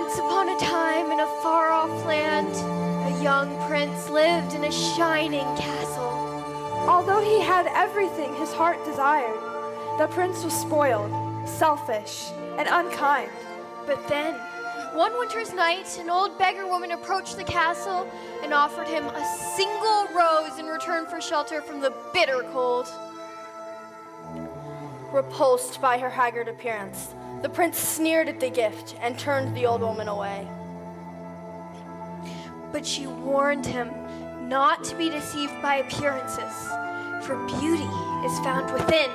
Once upon a time, in a far-off land, a young prince lived in a shining castle. Although he had everything his heart desired, the prince was spoiled, selfish, and unkind. But then, one winter's night, an old beggar woman approached the castle and offered him a single rose in return for shelter from the bitter cold. Repulsed by her haggard appearance, the prince sneered at the gift and turned the old woman away. But she warned him not to be deceived by appearances, for beauty is found within.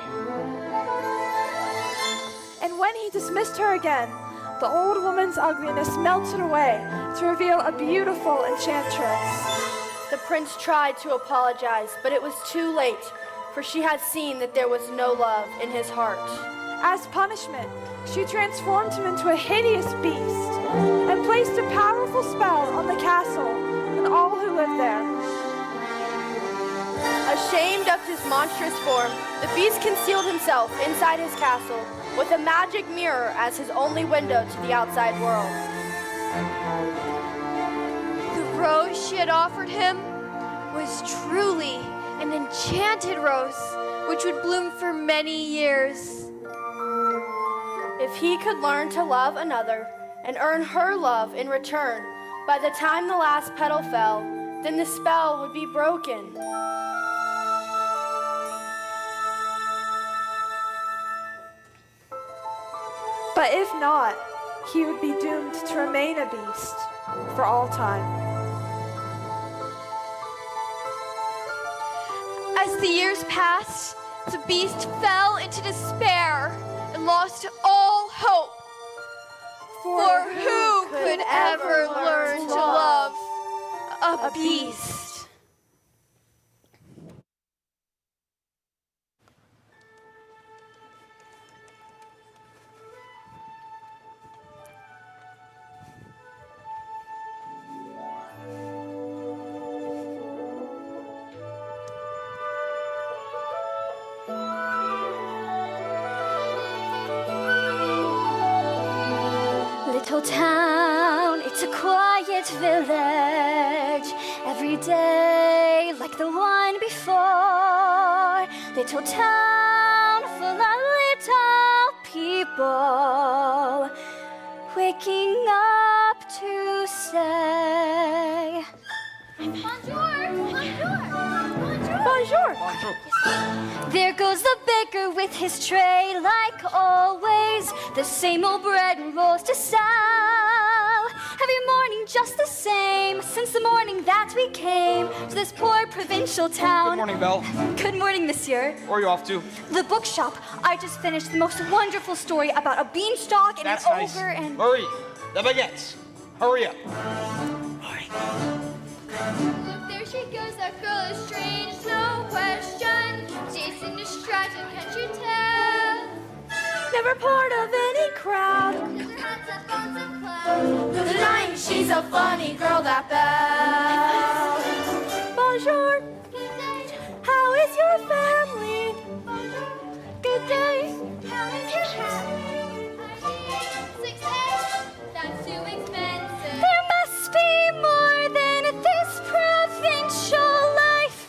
And when he dismissed her again, the old woman's ugliness melted away to reveal a beautiful enchantress. The prince tried to apologize, but it was too late, for she had seen that there was no love in his heart. As punishment, she transformed him into a hideous beast and placed a powerful spell on the castle and all who lived there. Ashamed of his monstrous form, the beast concealed himself inside his castle with a magic mirror as his only window to the outside world. The rose she had offered him was truly an enchanted rose, which would bloom for many years. If he could learn to love another and earn her love in return, by the time the last petal fell, then the spell would be broken. But if not, he would be doomed to remain a beast for all time. As the years passed, the beast fell into despair and lost all hope. For who could ever learn to love a beast? Little town, it's a quiet village. Every day like the one before. Little town full of little people waking up to say bonjour, bonjour, bonjour, bonjour. There goes the baker with his tray, like always, the same old bread and rolls to sell. Every morning just the same, since the morning that we came to this poor provincial town. Good morning, Belle. Good morning, monsieur. Where are you off to? The bookshop. I just finished the most wonderful story about a beanstalk and That's an nice. ogre and... Hurry, the baguettes. Hurry up. Look, there she goes, that girl is strange, no question. She's in distraction, can't you tell? Never part of any crowd. Her head's up on some clouds. Who's denying she's a funny girl, that Belle? Bonjour. Good day, How is your family? Good day. how is your cat? 6 eggs? That's too expensive. There must be more than this provincial life.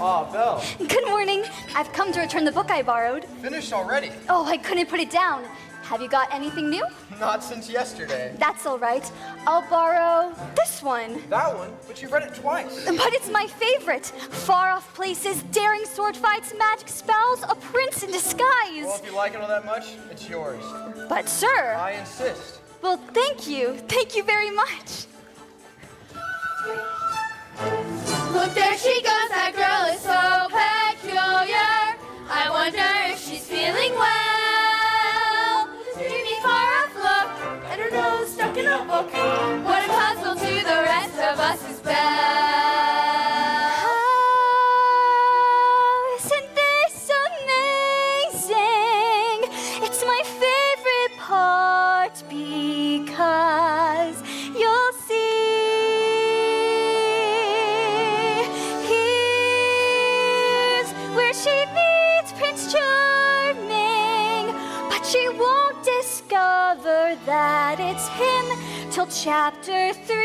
Ah, Belle. Good morning. I've come to return the book I borrowed. Finished already? Oh, I couldn't put it down. Have you got anything new? Not since yesterday. That's all right. I'll borrow this one. That one? But you read it twice. But it's my favorite. Far-off places, daring sword fights, magic spells, a prince in disguise. Well, if you like it all that much, it's yours. But sir, I insist. well, thank you. Thank you very much. Look, there she goes, that girl is so peculiar. I wonder if she's feeling well. Dreamy far-off look, and her nose stuck in a book. What a puzzle to the rest of us is Belle. Oh, isn't this amazing? It's my favorite part because you'll see it's him till chapter 3.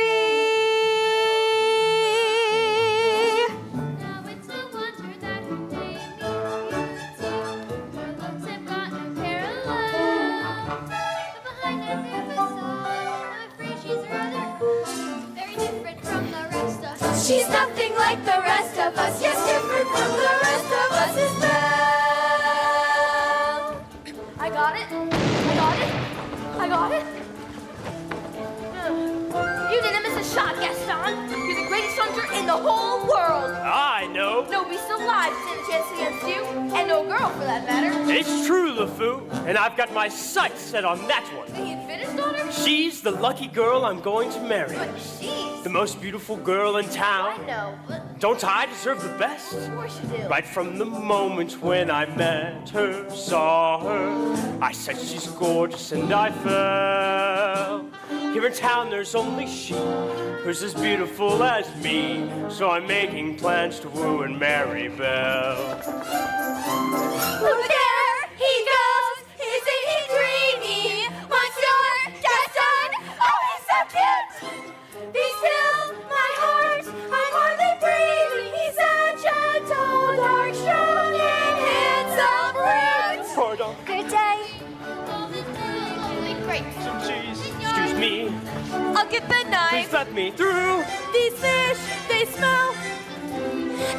Now it's no wonder that her day means you. Her looks have got no parallel. But behind that fair facade, I'm afraid she's rather very different from the rest of us. She's nothing like the rest of us. Yes, different from the rest of us is Belle. I got it. I got it. I got it. You didn't miss a shot, Gaston. You're the greatest hunter in the whole world. I know. No beast alive stands a chance against you, and no girl for that matter. It's true, LeFou, and I've got my sights set on that one. The Infinite's daughter? She's the lucky girl I'm going to marry. But she's... The most beautiful girl in I town. know, but Don't I deserve the best? of course you do. Right from the moment when I met her, saw her, I said she's gorgeous and I fell. Here in town there's only she who's as beautiful as me, so I'm making plans to woo and marry Belle. Look there, he goes. Isn't he dreamy? Monsieur Gaston, oh, he's so cute. Be still, my heart, I'm hardly breathing. He's a gentle, dark, strong, and handsome brute. Pardon. Good day. Great. Some cheese. Excuse me. I'll get the knife. Please let me through. These fish, they smell.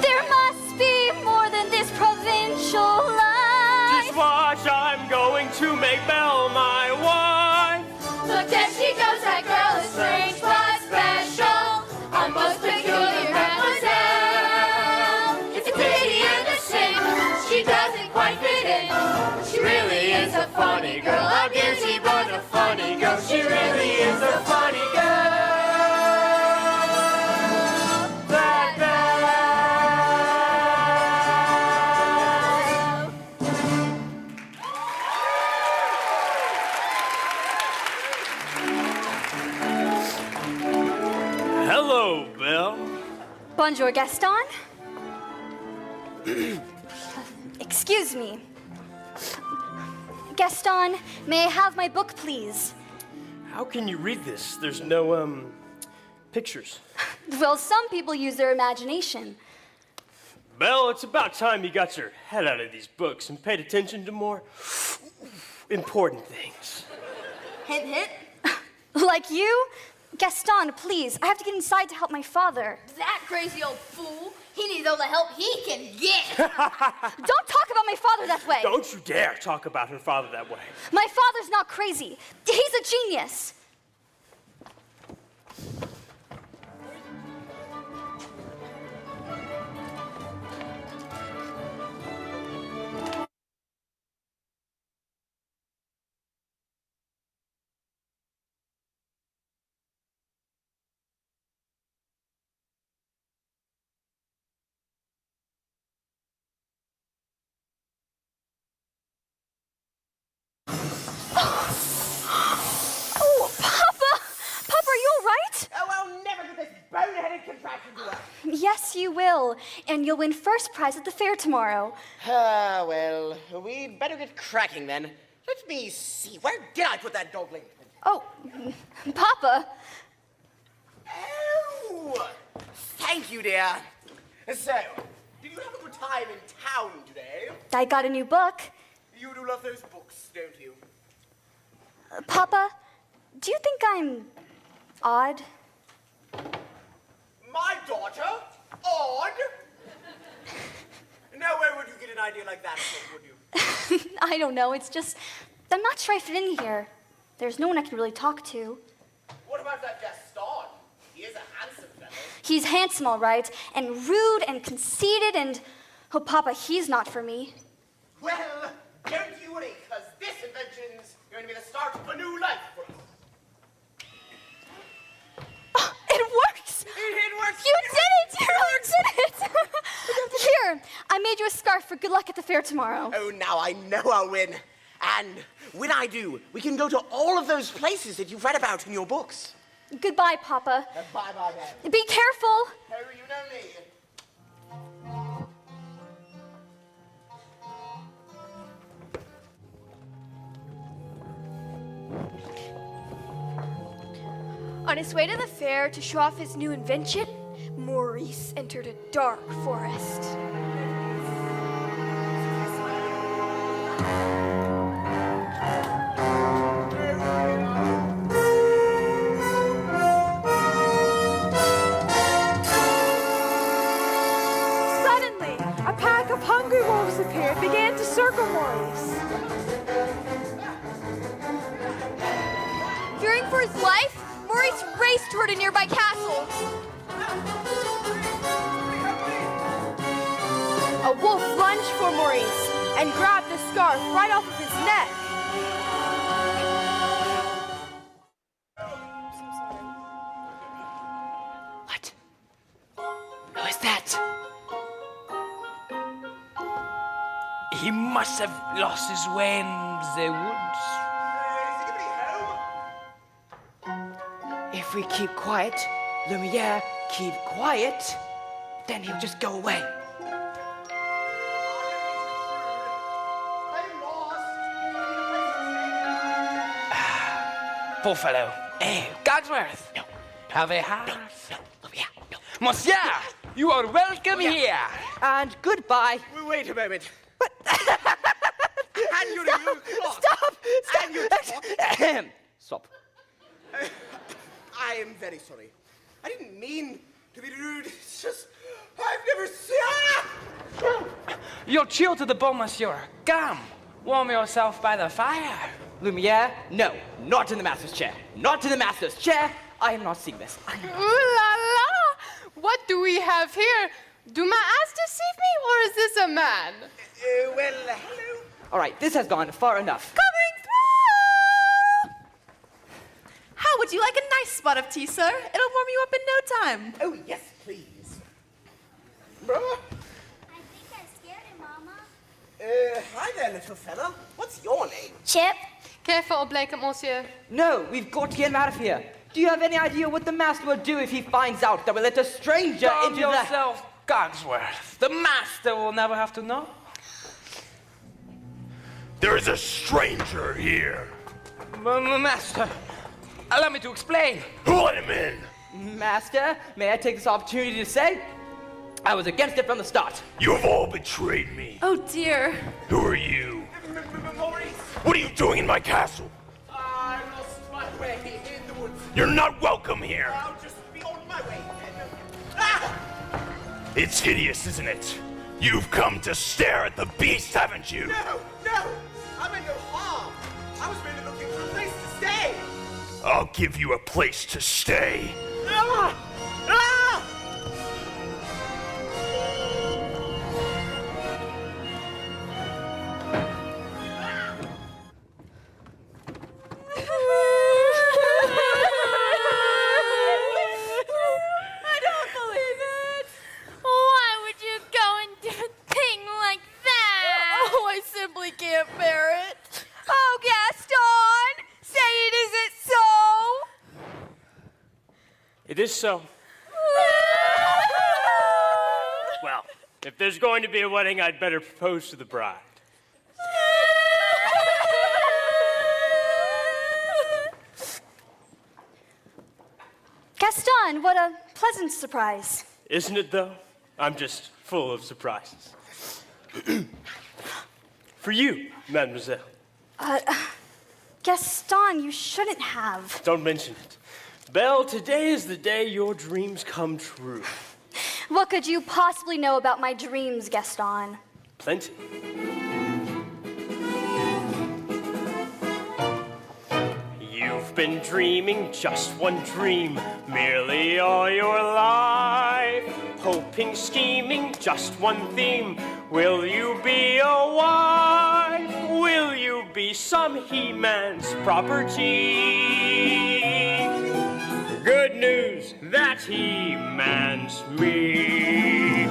There must be more than this provincial Just life. watch, I'm going to make Belle my wife. Look, there she goes, that girl is strange but special. A most peculiar mademoiselle. It's a pity and a shame she doesn't quite fit in. She really is a funny girl, a beauty but a funny girl. She really is a funny girl. That Belle. Hello, Belle. Bonjour, Gaston. Excuse me. Gaston, may I have my book, please? How can you read this? There's no, pictures. Well, some people use their imagination. Belle, it's about time you got your head out of these books and paid attention to more important things. Hint, hint. Like you? Gaston, please, I have to get inside to help my father. That crazy old fool. He needs all the help he can get. Don't talk about my father that way. Don't you dare talk about her father that way. My father's not crazy. He's a genius. Oh, Papa! Papa, are you all right? Oh, I'll never get this boneheaded contraption to work. Yes, you will. And you'll win first prize at the fair tomorrow. Ah, well, we'd better get cracking then. Let me see. Where did I put that dog link? Oh, Papa. Oh! Thank you, dear. So, did you have a good time in town today? I got a new book. You do love those books, don't you? Papa, do you think I'm odd? My daughter? Odd? Nowhere would you get an idea like that from, would you? I don't know. It's just, I'm not sure I fit in here. There's no one I can really talk to. What about that Gaston? He is a handsome fellow. He's handsome, all right, and rude and conceited and, oh, Papa, he's not for me. Well, don't you worry, because this invention's going to be the start of a new life for you. Oh, it works! It works! You did it! You really did it! Here, I made you a scarf for good luck at the fair tomorrow. Oh, now I know I'll win. And when I do, we can go to all of those places that you've read about in your books. Goodbye, Papa. Bye-bye, then. Be careful. Oh, you know me. On his way to the fair to show off his new invention, Maurice entered a dark forest. Suddenly, a pack of hungry wolves appeared, began to circle Maurice. Fearing for his life, Maurice raced toward a nearby castle. A wolf lunged for Maurice and grabbed the scarf right off of his neck. What? Who is that? He must have lost his way in the woods. If we keep quiet, Lumiere, keep quiet, then he'll just go away. Poor fellow. Eh, Cogsworth. No. Have a heart. No, Lumiere, no. Monsieur, you are welcome here. And goodbye. Wait a moment. But... and your new clock. Stop! And your clock. Stop. I am very sorry. I didn't mean to be rude. It's just, I've never seen... You're chilled to the bone, monsieur. Come, warm yourself by the fire. Lumiere, no, not in the master's chair. Not in the master's chair. I am not seeing this. Ooh la la! What do we have here? Do my eyes deceive me, or is this a man? Well, hello. All right, this has gone far enough. Coming through! How would you like a nice spot of tea, sir? It'll warm you up in no time. Oh, yes, please. I think I scared him, Mama. Hi there, little fella. What's your name? Chip? Careful, Blake, monsieur. No, we've got to get him out of here. Do you have any idea what the master will do if he finds out that we let a stranger Calm into yourself, Cogsworth. The master will never have to know. There is a stranger here. Master, allow me to explain. Let him in. Master, may I take this opportunity to say I was against it from the start. You have all betrayed me. Oh dear. Who are you? Maurice, What are you doing in my castle? I lost my way in the woods. You're not welcome here. I'll just be on my way. It's hideous, isn't it? You've come to stare at the beast, haven't you? No, no, I meant no harm. I was merely looking for a place to stay. I'll give you a place to stay. Ah! Ah! I don't believe it. Why would you go and do a thing like that? Oh, I simply can't bear it. Oh, Gaston! Say it isn't so! It is so. Well, if there's going to be a wedding, I'd better propose to the bride. Gaston, what a pleasant surprise. Isn't it, though? I'm just full of surprises. For you, mademoiselle. Gaston, you shouldn't have. Don't mention it. Belle, today is the day your dreams come true. What could you possibly know about my dreams, Gaston? Plenty. You've been dreaming just one dream, merely all your life. Hoping, scheming, just one theme. Will you be a wife? Will you be some He-Man's property? Good news, that He-Man's me.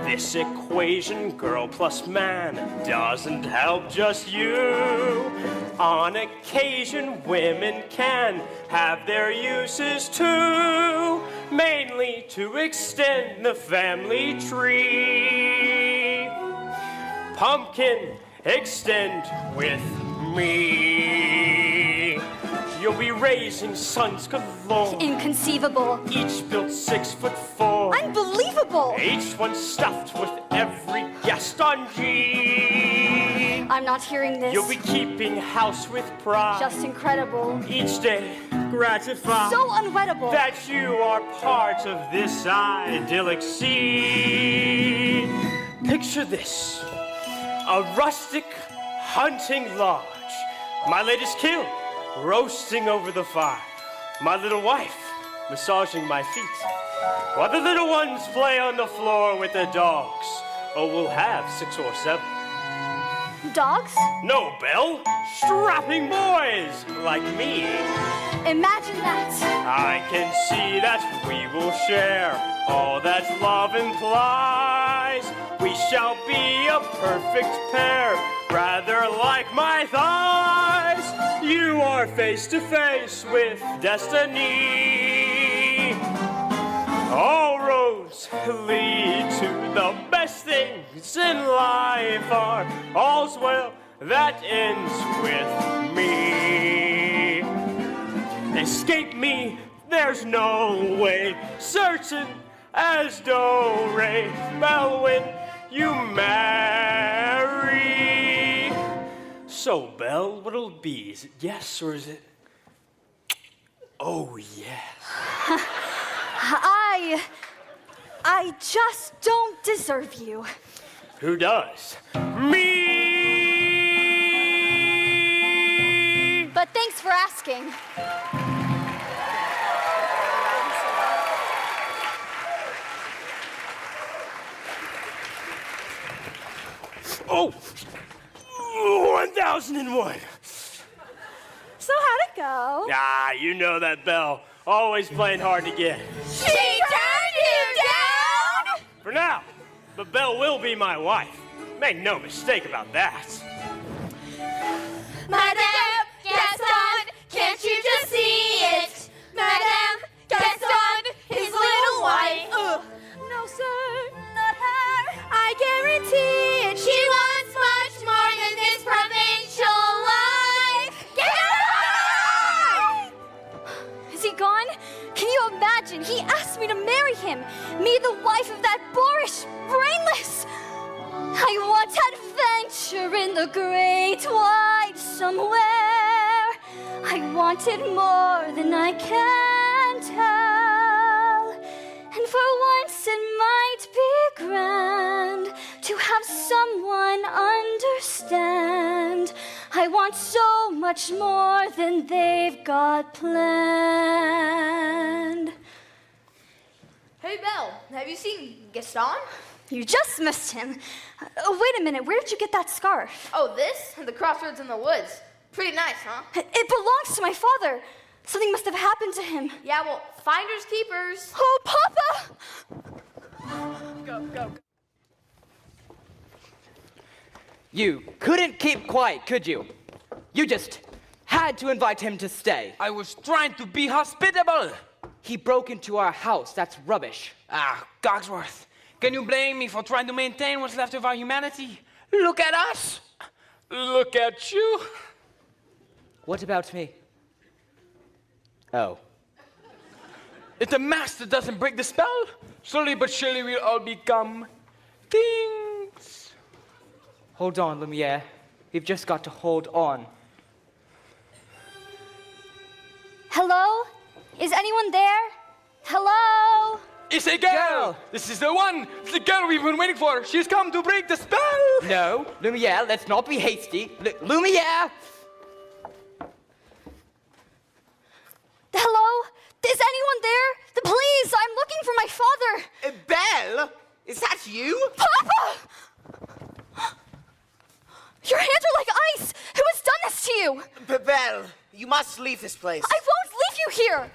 This equation, girl plus man, doesn't help just you. On occasion, women can have their uses too, mainly to extend the family tree. Pumpkin, extend with me. You'll be raising sons galore, Inconceivable. each built 6'4". Unbelievable. Each one stuffed with every guest on G. I'm not hearing this. You'll be keeping house with pride. Just incredible. Each day gratified So unwettable. that you are part of this idyllic scene. Picture this: a rustic hunting lodge. My latest kill roasting over the fire. My little wife massaging my feet, while the little ones play on the floor with the dogs. Oh, we'll have 6 or 7. Dogs? No, Belle. Strapping boys like me. Imagine that. I can see that we will share all that love implies. We shall be a perfect pair, rather like my thighs. You are face to face with destiny. All roads lead to the best things in life are all's well that ends with me. Escape me, there's no way, certain as do-re, Belle, when you marry. So, Belle, what'll it be? Is it yes or is it? Oh, yes. I just don't deserve you. Who does? Me! But thanks for asking. Oh! 1001! So how'd it go? Ah, you know that Belle. Always playing hard to get. She turned you down? For now. But Belle will be my wife. Make no mistake about that. Madame Gaston, can't you just see it? Madame Gaston, his little wife. No, sir. Not her. I guarantee it. She wants much more than this provincial life. Get out! Is he gone? Can you imagine? He asked me to marry him. Me, the wife of that boorish, brainless. I want adventure in the great wide somewhere. I want it more than I can tell. And for once it might be grand to have someone understand. I want so much more than they've got planned. Hey, Belle, have you seen Gaston? You just missed him. Wait a minute, where did you get that scarf? Oh, this? The crossroads in the woods. Pretty nice, huh? It belongs to my father. Something must have happened to him. Yeah, well, finders keepers. Oh, Papa! Go. You couldn't keep quiet, could you? You just had to invite him to stay. I was trying to be hospitable. He broke into our house. That's rubbish. Ah, Cogsworth. Can you blame me for trying to maintain what's left of our humanity? Look at us. Look at you. What about me? Oh. If the master doesn't break the spell, slowly but surely we'll all become things. Hold on, Lumiere. We've just got to hold on. Hello? Is anyone there? Hello? It's a girl. This is the one. It's the girl we've been waiting for. She's come to break the spell. No, Lumiere, let's not be hasty. Lumiere! Hello? Is anyone there? Please, I'm looking for my father. Belle? Is that you? Papa! Your hands are like ice. Who has done this to you? Belle, you must leave this place. I won't leave you here.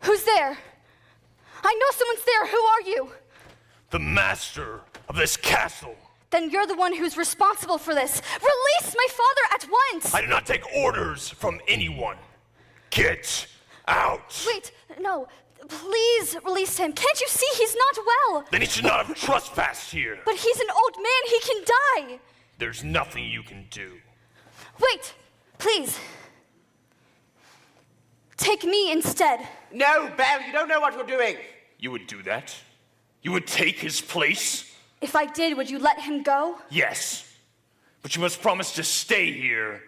Who's there? I know someone's there. Who are you? The master of this castle. Then you're the one who's responsible for this. Release my father at once. I do not take orders from anyone. Get out. Wait, no. Please release him. Can't you see he's not well? Then he should not have trespassed here. But he's an old man. He can die. There's nothing you can do. Wait, please. Take me instead. No, Belle, you don't know what you're doing. You would do that? You would take his place? If I did, would you let him go? Yes. But you must promise to stay here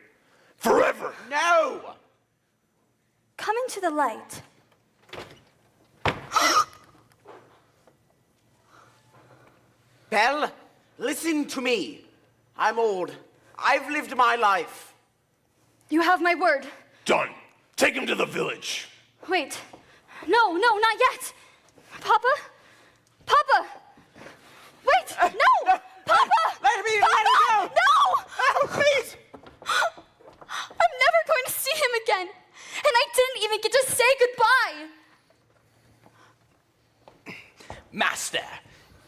forever. No! Come into the light. Belle, listen to me. I'm old. I've lived my life. You have my word. Done. Take him to the village. Wait. No, not yet. Papa? Papa! Wait! No! Papa! Let me Papa! go! No! Oh, please! I'm never going to see him again. And I didn't even get to say goodbye. Master,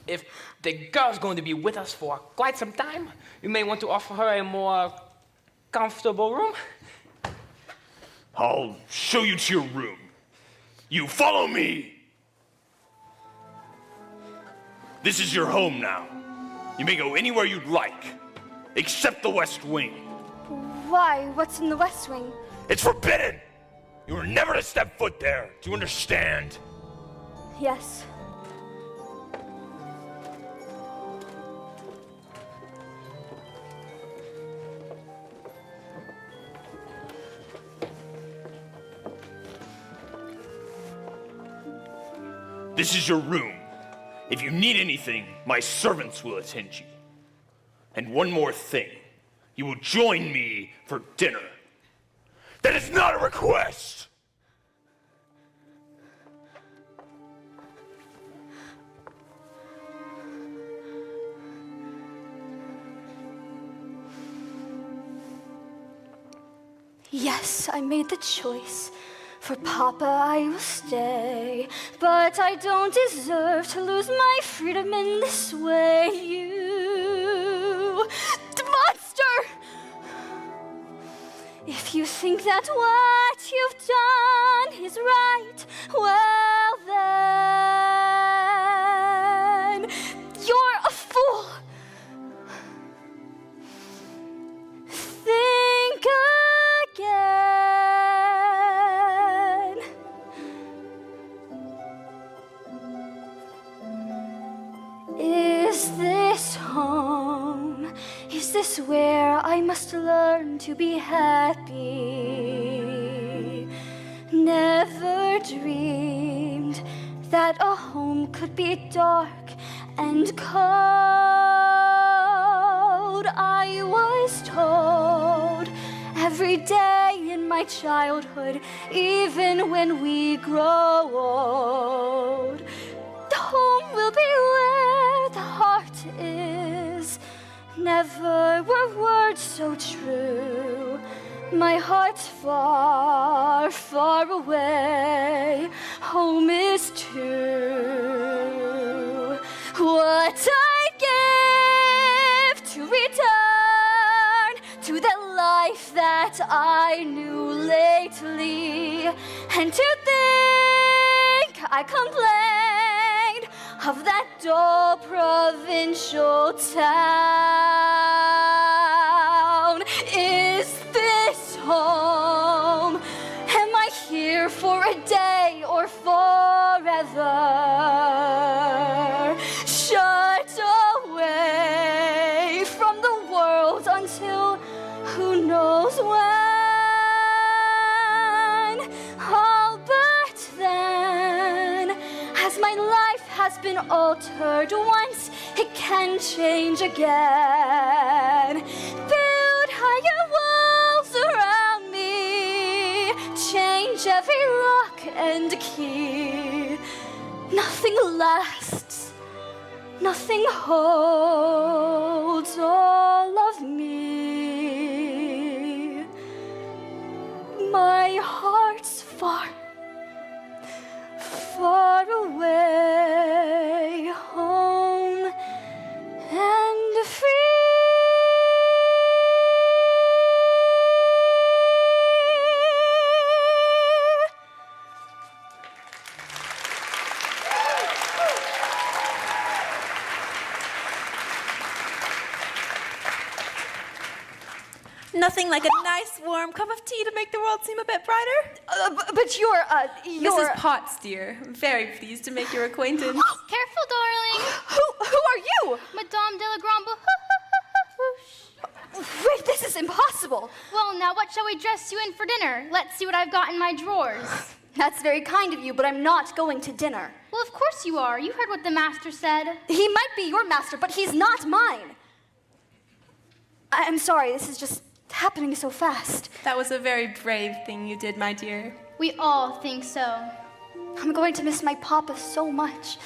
if the girl's going to be with us for quite some time, you may want to offer her a more comfortable room. I'll show you to your room. You follow me. This is your home now. You may go anywhere you'd like, except the West Wing. Why? What's in the West Wing? It's forbidden. You are never to step foot there. Do you understand? Yes. This is your room. If you need anything, my servants will attend you. And one more thing. You will join me for dinner. That is not a request! Yes, I made the choice. For Papa, I will stay. But I don't deserve to lose my freedom in this way. You, monster! If you think that what you've done is right, well then, you're a fool. Think again. Is this home? Is this where I must learn to be happy? Never dreamed that a home could be dark and cold. I was told every day in my childhood, even when we grow old, the home will be where the heart is. Never were words so true. My heart's far, far away. Home is too. What I'd give to return to the life that I knew lately, and to think I complained of that dull provincial town. Is this home? Am I here for a day or forever? Shut away from the world until who knows when? All but then, as my life has been altered once, it can change again. Build higher walls around me, change every lock and key. Nothing lasts, nothing holds all of me. My heart's far, far away, home and free. Nothing like a nice warm cup of tea to make the world seem a bit brighter. But you're Mrs. Potts, dear. Very pleased to make your acquaintance. Careful, darling. Who are you? Madame de la Grande. Wait, this is impossible. Well, now what shall we dress you in for dinner? Let's see what I've got in my drawers. That's very kind of you, but I'm not going to dinner. Well, of course you are. You heard what the master said. He might be your master, but he's not mine. I'm sorry, this is just happening so fast. That was a very brave thing you did, my dear. We all think so. I'm going to miss my papa so much.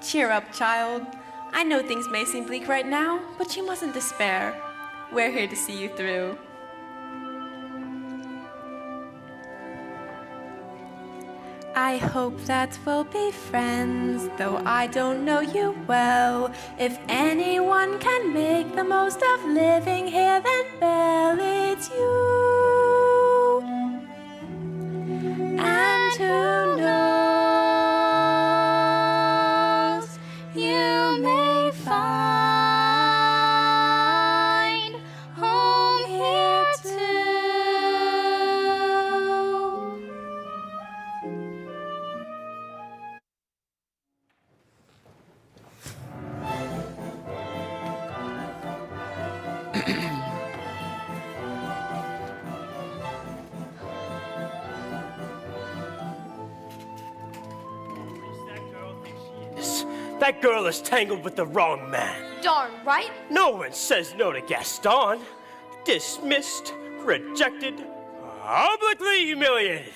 Cheer up, child. I know things may seem bleak right now, but you mustn't despair. We're here to see you through. I hope that we'll be friends, though I don't know you well. If anyone can make the most of living here, then Belle, it's you. And who knows, you may find home here too. That girl is tangled with the wrong man. Darn right. No one says no to Gaston. Dismissed, rejected, publicly humiliated.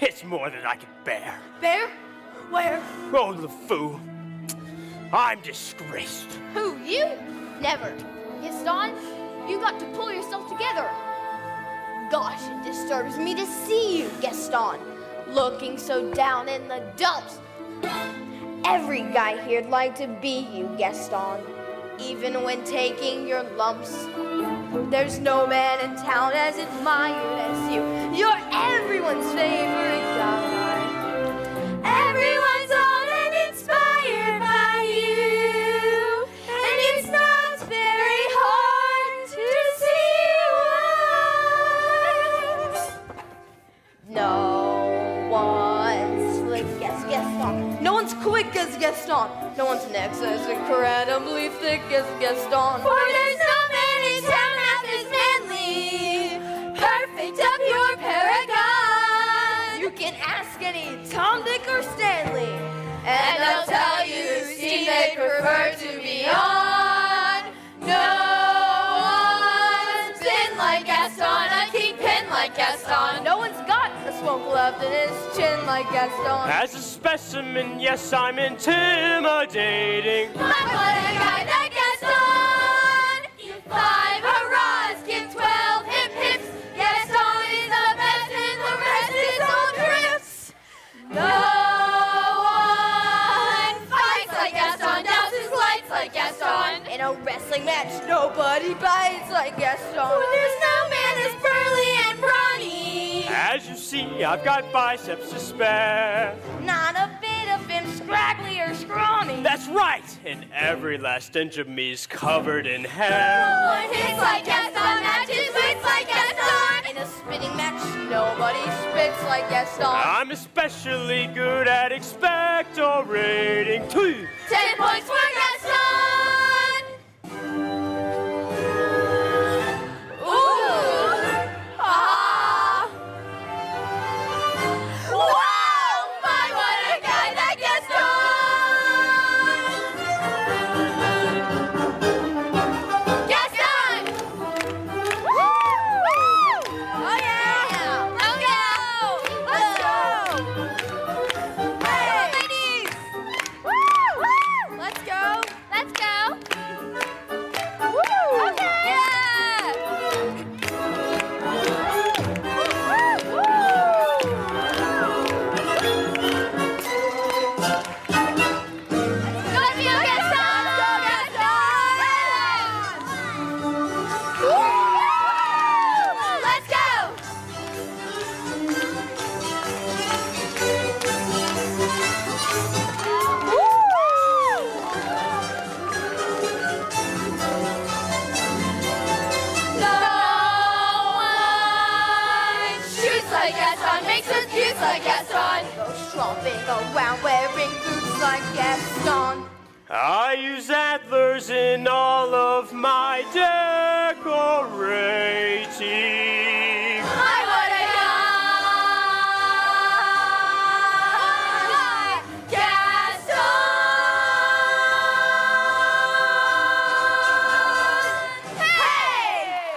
It's more than I can bear. Bear? Where? Oh, LeFou, I'm disgraced. Who, you? Never. Gaston, you got to pull yourself together. Gosh, it disturbs me to see you, Gaston, looking so down in the dumps. Every guy here'd like to be you, Gaston, even when taking your lumps. There's no man in town as admired as you. You're everyone's favorite guy. Everyone's on and inspired by you. And it's not very hard to see why. No one's slick as Gaston. No one's quick as Gaston. No one's next as incredibly thick as Gaston. For there's no man in town half as manly. Perfect, a pure paragon. You can ask any Tom, Dick, or Stanley, and they'll tell you whose team they prefer to be on. No one's been like Gaston, a kingpin like Gaston. No one's got a smoke left in his chin like Gaston. As a specimen, yes, I'm intimidating. My what a guy, that Gaston! Give 5 hurrahs, give 12 hip hips. Gaston is the best and the rest is all drips. No one fights like Gaston, douses lights like Gaston. In a wrestling match, nobody bites like Gaston. For there's no man as burly and brawny. As you see, I've got biceps to spare. Not a bit of him scraggly or scrawny. That's right, and every last inch of me's covered in hair. One hits like Gaston, matches wits like Gaston. In a spitting match, nobody spits like Gaston. I'm especially good at expectorating. 2. 10 points for Gaston. Ooh. Ah. Wow! My, what a guy, that Gaston! Gaston! Woo! Oh yeah! Let's go! Let's go! Hey, ladies! Woo! Let's go! slopping around wearing boots like Gaston. I use antlers in all of my decorating. I would have gone Gaston. Hey!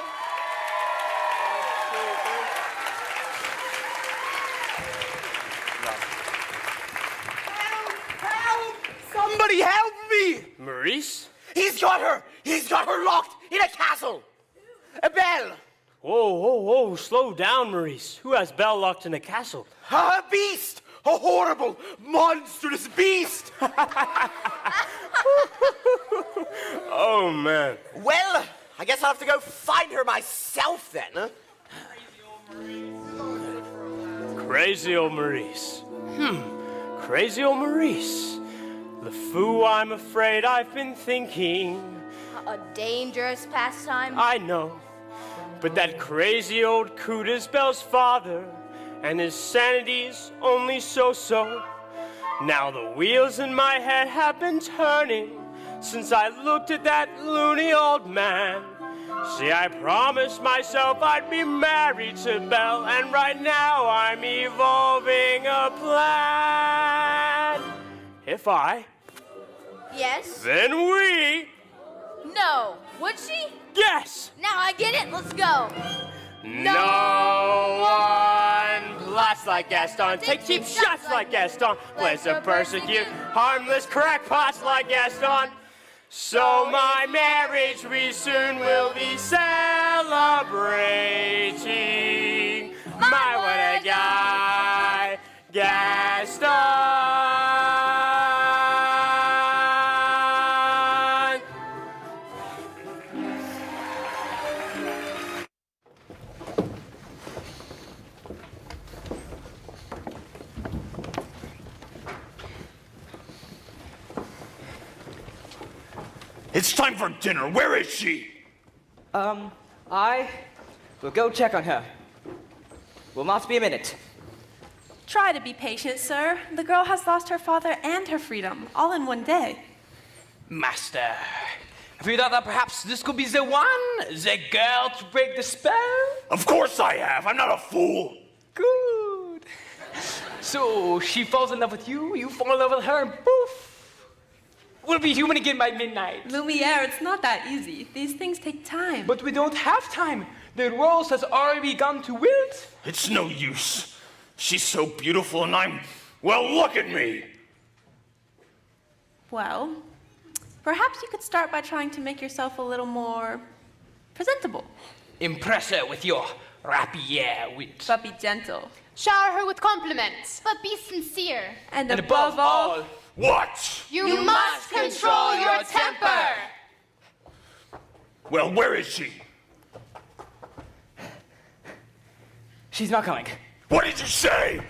Somebody help me! Maurice? He's got her! He's got her locked in a castle! A bell! Whoa, slow down, Maurice. Who has Belle locked in a castle? A beast! A horrible, monstrous beast! Oh, man. Well, I guess I'll have to go find her myself then, huh? Crazy old Maurice. Crazy old Maurice. The fool, I'm afraid I've been thinking. A dangerous pastime. I know. But that crazy old coot is Belle's father, and his sanity's only so-so. Now the wheels in my head have been turning since I looked at that loony old man. See, I promised myself I'd be married to Belle, and right now I'm evolving a plan. If I, Yes? then we, No. Would she? yes! Now I get it. Let's go. No one plots like Gaston, take cheap shots like Gaston, plays to persecute harmless crackpots like Gaston. So my marriage we soon will be celebrating. My, what a guy, Gaston. It's time for dinner. Where is she? I will go check on her. Will not be a minute. Try to be patient, sir. The girl has lost her father and her freedom, all in one day. Master, have you thought that perhaps this could be the one, the girl to break the spell? Of course I have. I'm not a fool. Good. So she falls in love with you, you fall in love with her, and poof! We'll be human again by midnight. Lumiere, it's not that easy. These things take time. But we don't have time. The rose has already begun to wilt. It's no use. She's so beautiful and I'm, well, look at me. Well, perhaps you could start by trying to make yourself a little more presentable. Impress her with your rapier wit. But be gentle. Shower her with compliments. But be sincere. And above all, What? You must control your temper. Well, where is she? She's not coming. What did you say?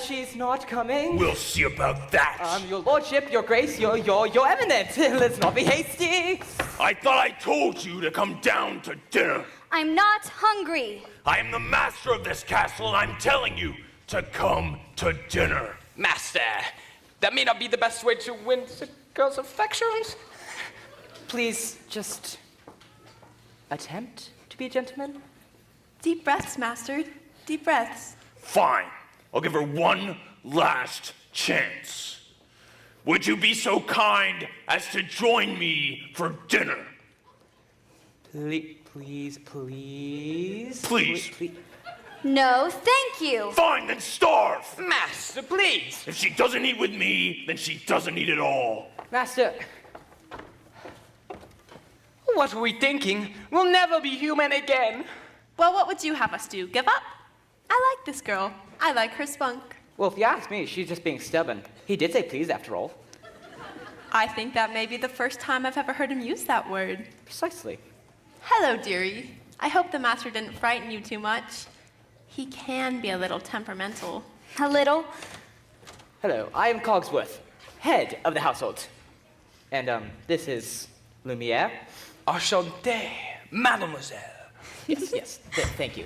She's not coming. We'll see about that. Your lordship, your grace, your eminence. Let's not be hasty. I thought I told you to come down to dinner. I'm not hungry. I am the master of this castle and I'm telling you to come to dinner. Master, that may not be the best way to win the girl's affections. Please, just attempt to be a gentleman. deep breaths, master. Deep breaths. Fine. I'll give her one last chance. Would you be so kind as to join me for dinner? Please. Please. No, thank you. Fine, then starve. Master, please. If she doesn't eat with me, then she doesn't eat at all. Master. What were we thinking? We'll never be human again. Well, what would you have us do? Give up? I like this girl. I like her spunk. Well, if you ask me, she's just being stubborn. He did say please after all. I think that may be the first time I've ever heard him use that word. Precisely. Hello, dearie. I hope the master didn't frighten you too much. He can be a little temperamental. A little. Hello, I am Cogsworth, head of the household. And, this is Lumiere. Enchanté, mademoiselle. Yes, thank you,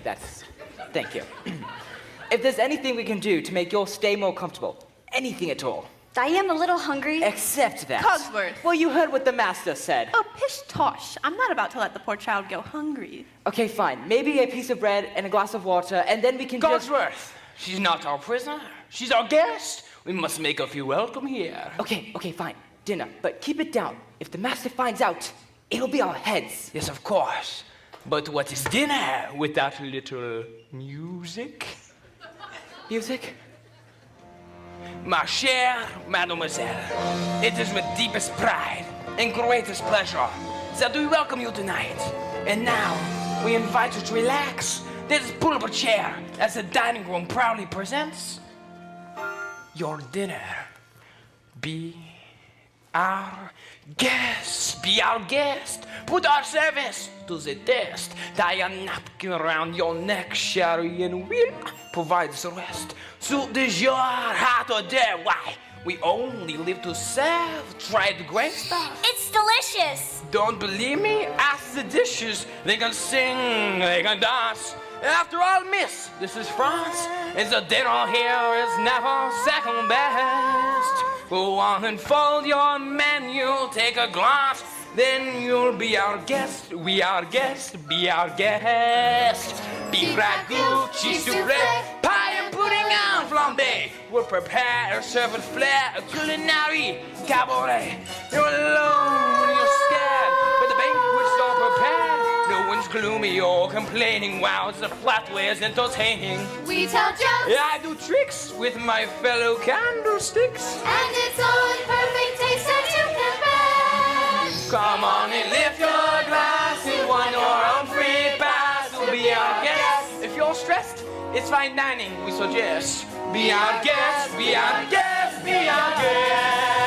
thank you. If there's anything we can do to make your stay more comfortable, anything at all. I am a little hungry. Except that. Cogsworth. Well, you heard what the master said. Oh, pish tosh. I'm not about to let the poor child go hungry. Okay, fine. Maybe a piece of bread and a glass of water, and then we can just... Cogsworth, she's not our prisoner. She's our guest. We must make her feel welcome here. Okay, fine. Dinner. But keep it down. If the master finds out, it'll be our heads. Yes, of course. But what is dinner without a little music? Music? Ma chère mademoiselle, it is with deepest pride and greatest pleasure that we welcome you tonight. And now, we invite you to relax. Let's pull up a chair as the dining room proudly presents your dinner. Be our guest. Be our guest. Put our service to the test. Tie a napkin around your neck, Sherry, and we'll provide the rest. Soup du jour, hot or dead. Why? We only live to serve. Try the great stuff. It's delicious. Don't believe me? Ask the dishes. They can sing, they can dance. After all, miss, this is France, and the dinner here is never second best. Go on and fold your menu, take a glance, then you'll be our guest. We our guest, be our guest. Beef ragout, cheese soufflé, pie and pudding and flambé. We'll prepare a serve with flair, a culinary cabaret. You're alone when you're scared, but the banquet's all prepared. No one's gloomy or complaining. Wow, it's a flat way is entertaining. We tell jokes. Yeah, I do tricks with my fellow candlesticks. And it's all in perfect taste that you can bear. Come on and lift your glass. You want your own free pass. We'll be our guest. If you're stressed, it's fine dining, we suggest. Be our guest, be our guest, be our guest.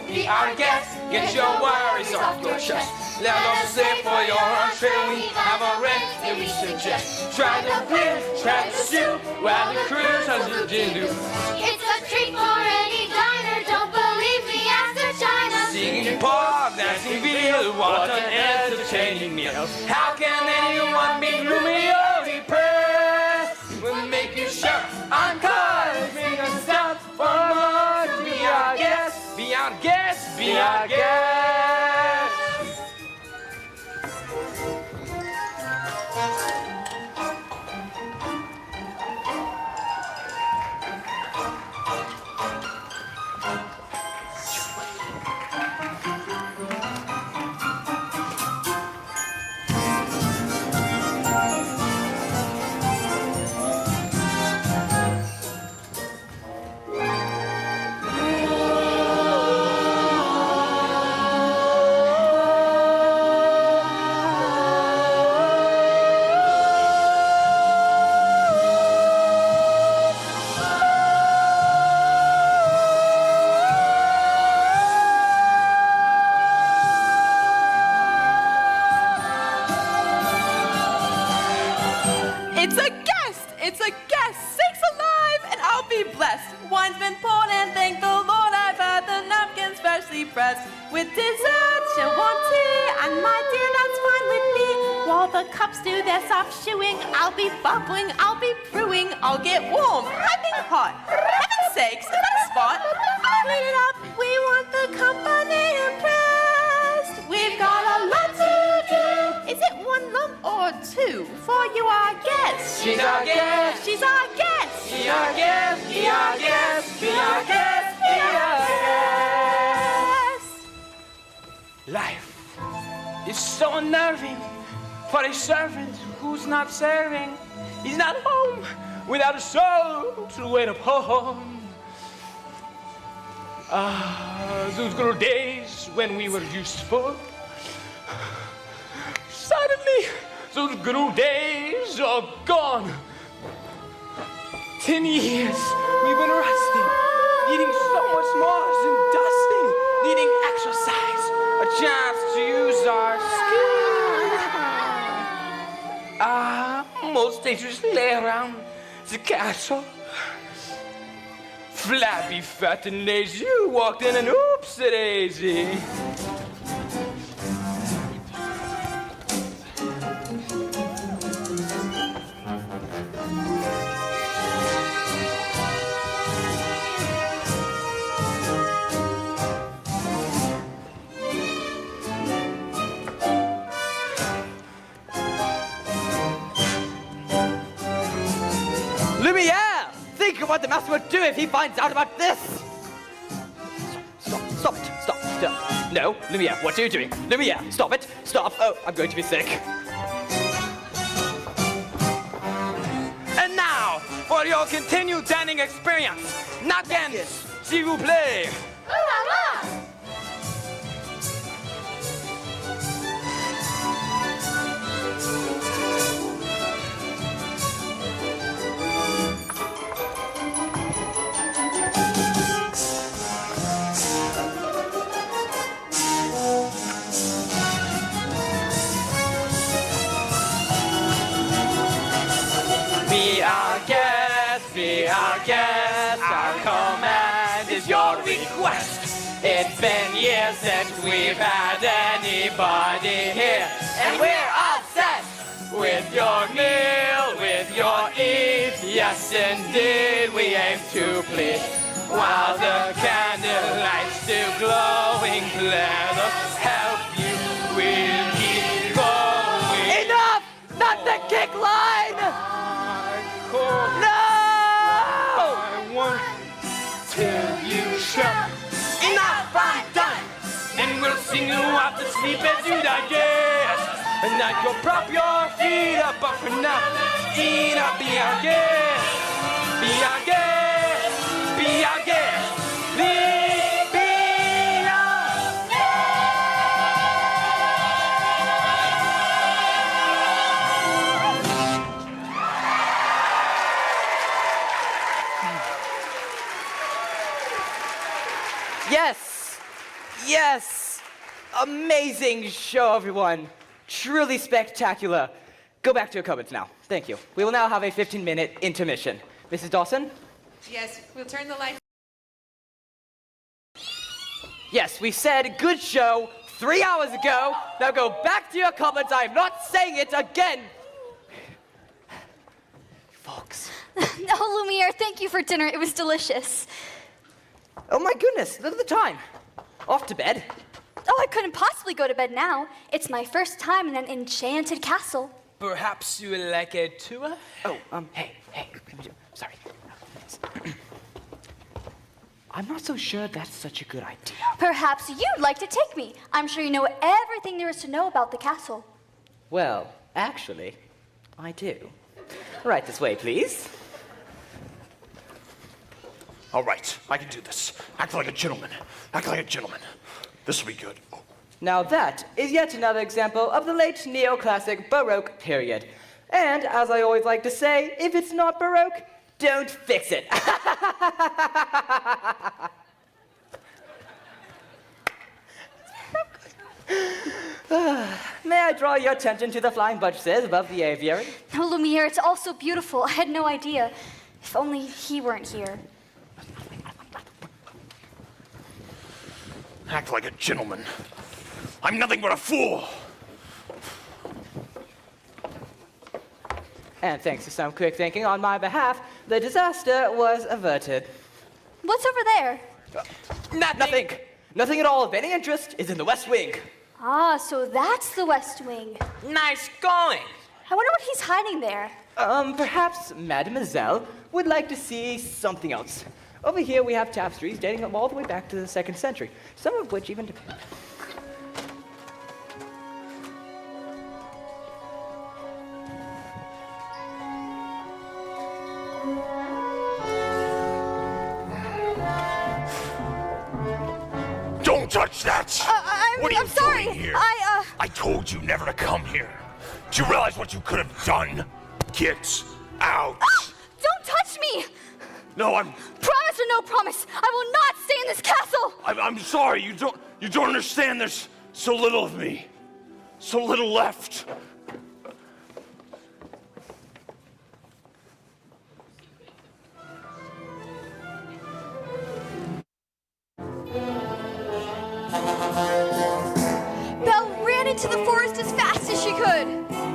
Be our guest, get your worries off your chest. Let us say for your entree we have a rent that we suggest. Try the beef, try the soup, while the cruise has a do. It's a treat for any diner. Don't believe me, ask the China. Singing pork, dancing veal, what an entertaining meal. How can anyone be gloomy or depressed? We'll make you sure on cars, bring us down for more to be our guest. Be our guest, be our guest. It's a guest, sakes alive, and I'll be blessed. Wine's been poured and thank the Lord I've had the napkins freshly pressed. With dessert, she'll want tea, and my dear, that's fine with me. While the cups do their soft shoeing, I'll be bubbling, I'll be brewing, I'll get warm, piping hot. Heaven's sakes, is that a spot? Clean it up, we want the company impressed. We've got a lot to do. Is it one lump or two? For you our guest. She's our guest. She's our guest. Be our guest. Be our guest. Be our guest. Be our guest. Life is so unnerving for a servant who's not serving. He's not home without a soul to wait upon. Those good old days when we were useful. Suddenly, those good old days are gone. 10 years we've been resting, needing so much more than dusting, needing exercise, a chance to use our skill. Most days just lay around the castle, Flabby, fat, and lazy, you walked in and oopsie-daisy. Lumiere! Think of what the master would do if he finds out about this! Stop it. Stop. No, Lumiere, what are you doing? Lumiere, stop it. Stop. Oh, I'm going to be sick. And now, for your continued dining experience, Napkins, s'il vous plaît. Be our guest, our command is your request. It's been years since we've had anybody here, and we're all set with your meal, with your eat. Yes, indeed, we aim to please. While the candlelight still glowing, let us help you. We'll keep going. Enough! Not the kick line! No! Till you shout, enough, I'm done. And we'll sing you off to sleep as you digest. And now you'll prop your feet up, but for now, eat up, be our guest. Be our guest. Be our guest. Please be our Yes! Amazing show, everyone. Truly spectacular. Go back to your cupboards now. Thank you. We will now have a 15-minute intermission. Mrs. Dawson? Yes, we'll turn the lights. Yes, we said good show 3 hours ago. Now go back to your cupboards. I'm not saying it again. Folks. Oh, Lumiere, thank you for dinner. It was delicious. Oh my goodness, look at the time. Off to bed. Oh, I couldn't possibly go to bed now. It's my first time in an enchanted castle. Perhaps you would like a tour? Oh, hey. Sorry. I'm not so sure that's such a good idea. Perhaps you'd like to take me. I'm sure you know everything there is to know about the castle. Well, actually, I do. Right this way, please. All right, I can do this. Act like a gentleman. This will be good. Oh. Now that is yet another example of the late neoclassic Baroque period. And as I always like to say, if it's not Baroque, don't fix it. May I draw your attention to the flying buttresses above the aviary? Oh, Lumiere, it's all so beautiful. I had no idea. If only he weren't here. Act like a gentleman. I'm nothing but a fool. And thanks to some quick thinking on my behalf, the disaster was averted. What's over there? Nothing. Nothing at all of any interest is in the West Wing. Ah, so that's the West Wing. Nice going. I wonder what he's hiding there. Perhaps Mademoiselle would like to see something else. Over here we have tapestries dating all the way back to the 2nd century, some of which even depict. Don't touch that! What are you I'm sorry. doing here? I told you never to come here. Do you realize what you could have done? Get out! Don't touch me! No, I'm Promise or no promise, I will not stay in this castle! I'm sorry. You don't understand. There's so little of me. So little left. into the forest as fast as she could.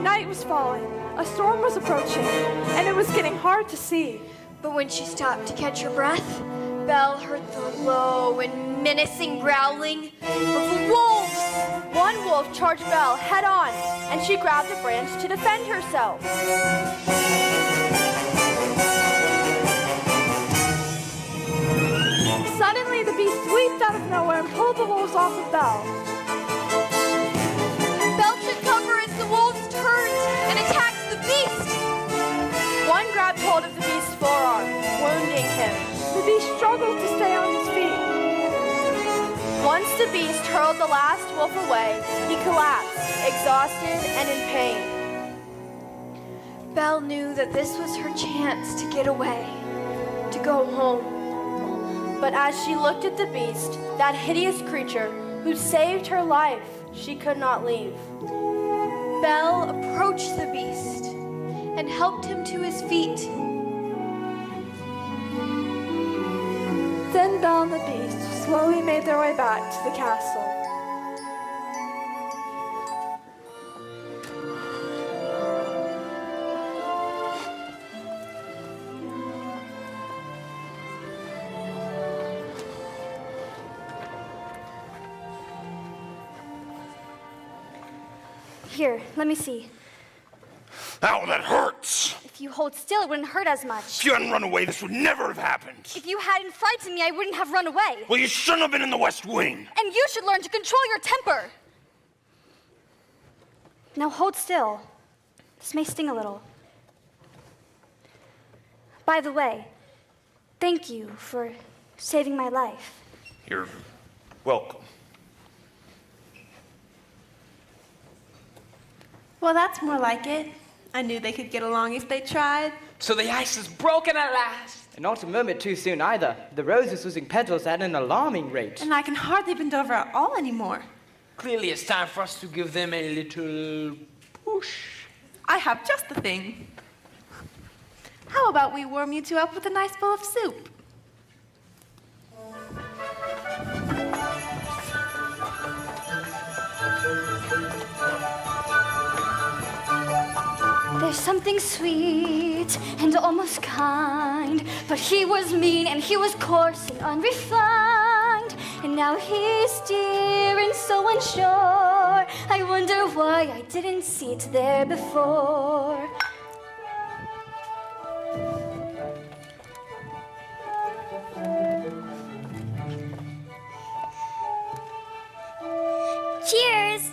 Night was falling, a storm was approaching, and it was getting hard to see. But when she stopped to catch her breath, Belle heard the low and menacing growling of the wolves. One wolf charged Belle head on, and she grabbed a branch to defend herself. Suddenly, the beast leaped out of nowhere and pulled the wolves off of Belle. Belle took cover as the wolves turned and attacked the beast. One grabbed hold of the beast's forearm, wounding him. The beast struggled to stay on his feet. Once the beast hurled the last wolf away, he collapsed, exhausted and in pain. Belle knew that this was her chance to get away, to go home. But as she looked at the beast, that hideous creature who saved her life, she could not leave. Belle approached the beast and helped him to his feet. Then Belle and the beast slowly made their way back to the castle. Here, let me see. Ow, that hurts! If you hold still, it wouldn't hurt as much. If you hadn't run away, this would never have happened. If you hadn't frightened me, I wouldn't have run away. Well, you shouldn't have been in the West Wing. And you should learn to control your temper. Now hold still. This may sting a little. By the way, thank you for saving my life. You're welcome. Well, that's more like it. I knew they could get along if they tried. So the ice is broken at last. And not to murmur too soon either. The rose is losing petals at an alarming rate. And I can hardly bend over at all anymore. Clearly, it's time for us to give them a little push. I have just the thing. How about we warm you two up with a nice bowl of soup? There's something sweet and almost kind, but he was mean and he was coarse and unrefined. And now he's dear and so unsure. I wonder why I didn't see it there before. Cheers!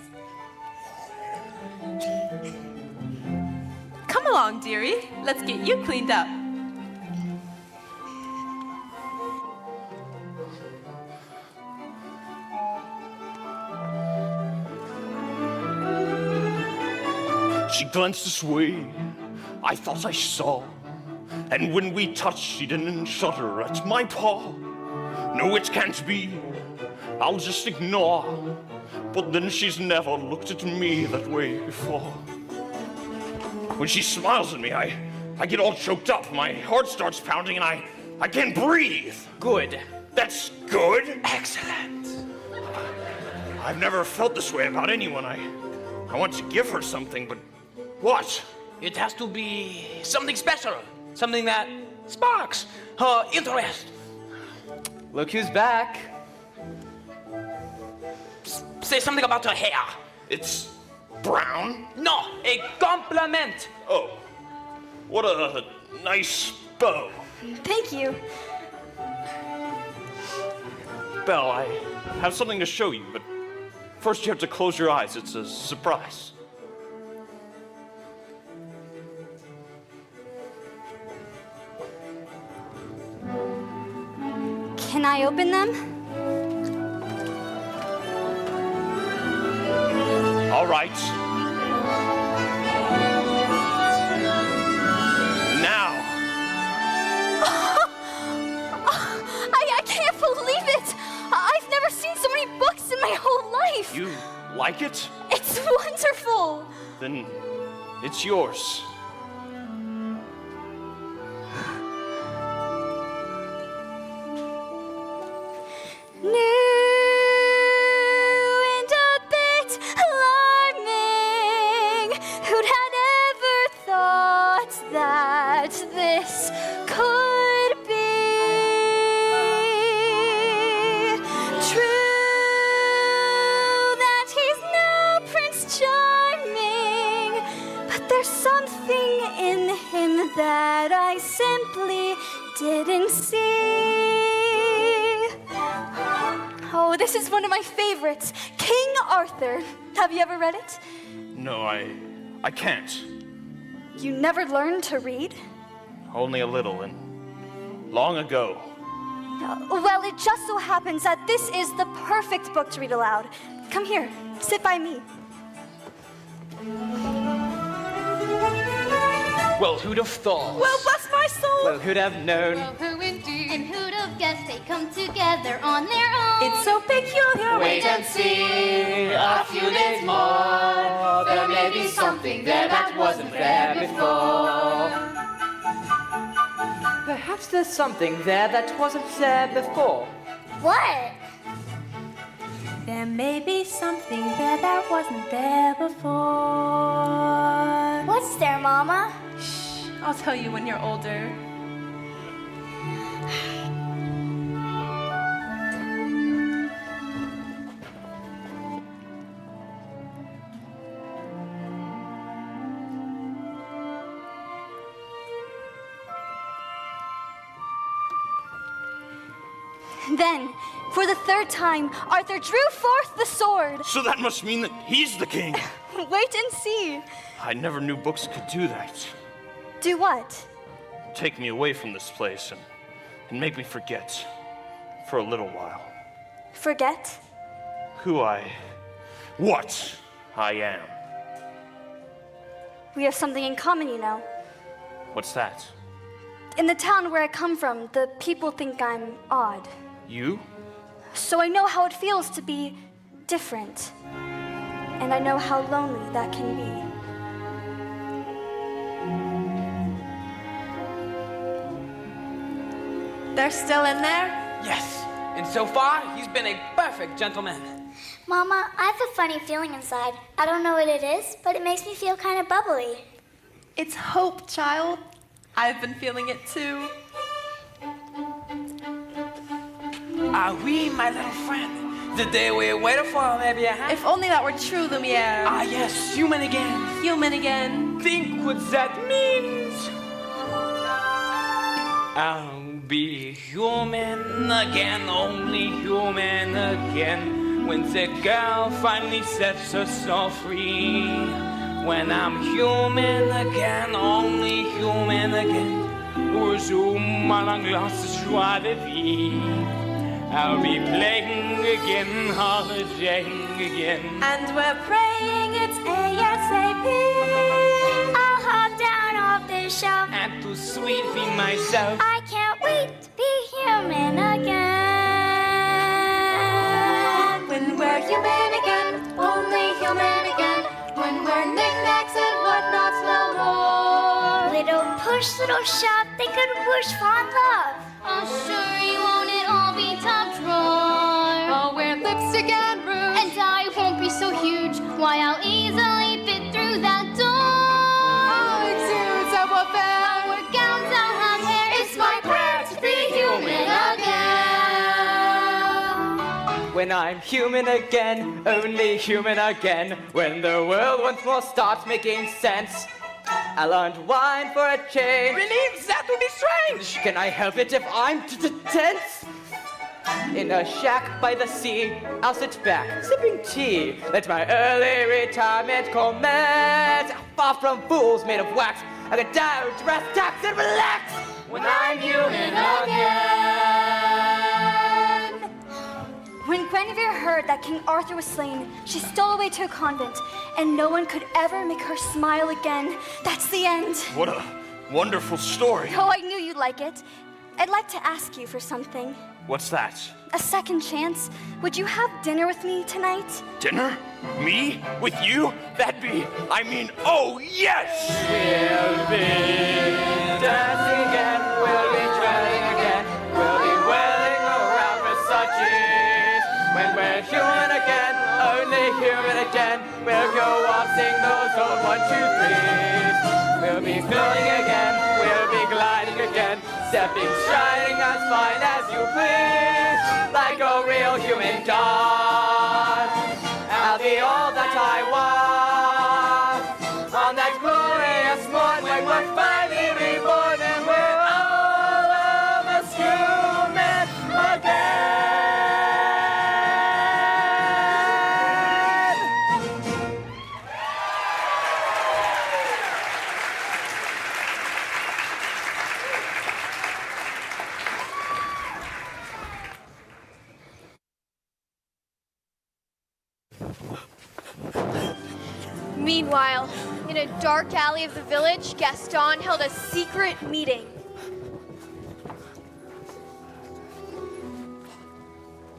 Come along, dearie. Let's get you cleaned up. She glanced this way, I thought I saw. And when we touched, she didn't shudder at my paw. No, it can't be, I'll just ignore. But then she's never looked at me that way before. When she smiles at me, I get all choked up. My heart starts pounding and I can't breathe. Good. That's good? Excellent. I've never felt this way about anyone. I want to give her something, but what? It has to be something special. Something that sparks her interest. Look who's back. Say something about her hair. It's brown? No, a compliment. Oh, what a nice bow. Thank you. Belle, I have something to show you, but first you have to close your eyes. It's a surprise. Can I open them? All right. Now. I can't believe it! I've never seen so many books in my whole life! You like it? It's wonderful! Then it's yours. New and a bit didn't see. Oh, this is one of my favorites, King Arthur. Have you ever read it? No, I can't. You never learned to read? Only a little, and long ago. Well, it just so happens that this is the perfect book to read aloud. Come here, sit by me. Well, who'd have thought? Well, bless my soul. Well, who'd have known? Well, who indeed? And who'd have guessed they come together on their own? It's so peculiar. Wait and see a few days more. There may be something there that wasn't there before. Perhaps there's something there that wasn't there before. What? There may be something there that wasn't there before. What's there, Mama? Shh, I'll tell you when you're older. Then, for the third time, Arthur drew forth the sword. So that must mean that he's the king. Wait and see. I never knew books could do that. Do what? Take me away from this place and make me forget for a little while Forget? what I am. We have something in common, you know. What's that? In the town where I come from, the people think I'm odd. You? So I know how it feels to be different. And I know how lonely that can be. They're still in there? Yes. And so far, he's been a perfect gentleman. Mama, I have a funny feeling inside. I don't know what it is, but it makes me feel kind of bubbly. It's hope, child. I've been feeling it too. Are we, my little friend? The day we waited for, maybe, huh? If only that were true, Lumiere. Ah, yes, human again. Human again. Think what that means. I'll be human again, only human again. When the girl finally sets herself free. When I'm human again, only human again. Resume à la glace joie de vivre. I'll be playing again, holidaying again. And we're praying it's ASAP. I'll hop down off this shelf. And to sweet be myself. I can't wait to be human again. When we're human again, only human again. When we're knickknacks and whatnots no more. Little push, little shove, they could whoosh fond love. Oh, sure you won't it all be top drawer. I'll wear lipstick and rouge. And I won't be so huge. Why, I'll easily fit through that door. I'll exude savoir-faire. I'll wear gowns, I'll have hair. It's my prayer to be human again. When I'm human again, only human again. When the world once more starts making sense. I learned wine for a change. Really? That would be strange. Can I help it if I'm tense? In a shack by the sea, I'll sit back, sipping tea. Let my early retirement commence. Far from fools made of wax, I can die with brass tacks and relax. When I'm human again. When Guinevere heard that King Arthur was slain, she stole away to a convent, and no one could ever make her smile again. That's the end. What a wonderful story. Oh, I knew you'd like it. I'd like to ask you for something. What's that? A second chance. Would you have dinner with me tonight? Dinner? Me? With you? That'd be, oh yes! We'll be dancing again, we'll be twirling again, we'll be whirling around Versace. When we're human again, only human again, we'll go waltzing those old 1, 2, 3s. We'll be floating again, we'll be gliding again, stepping, striding as fine as you please, like a real human god. I'll be all that I want on that glorious morn when we're finally reborn and we're all Meanwhile, in a dark alley of the village, Gaston held a secret meeting.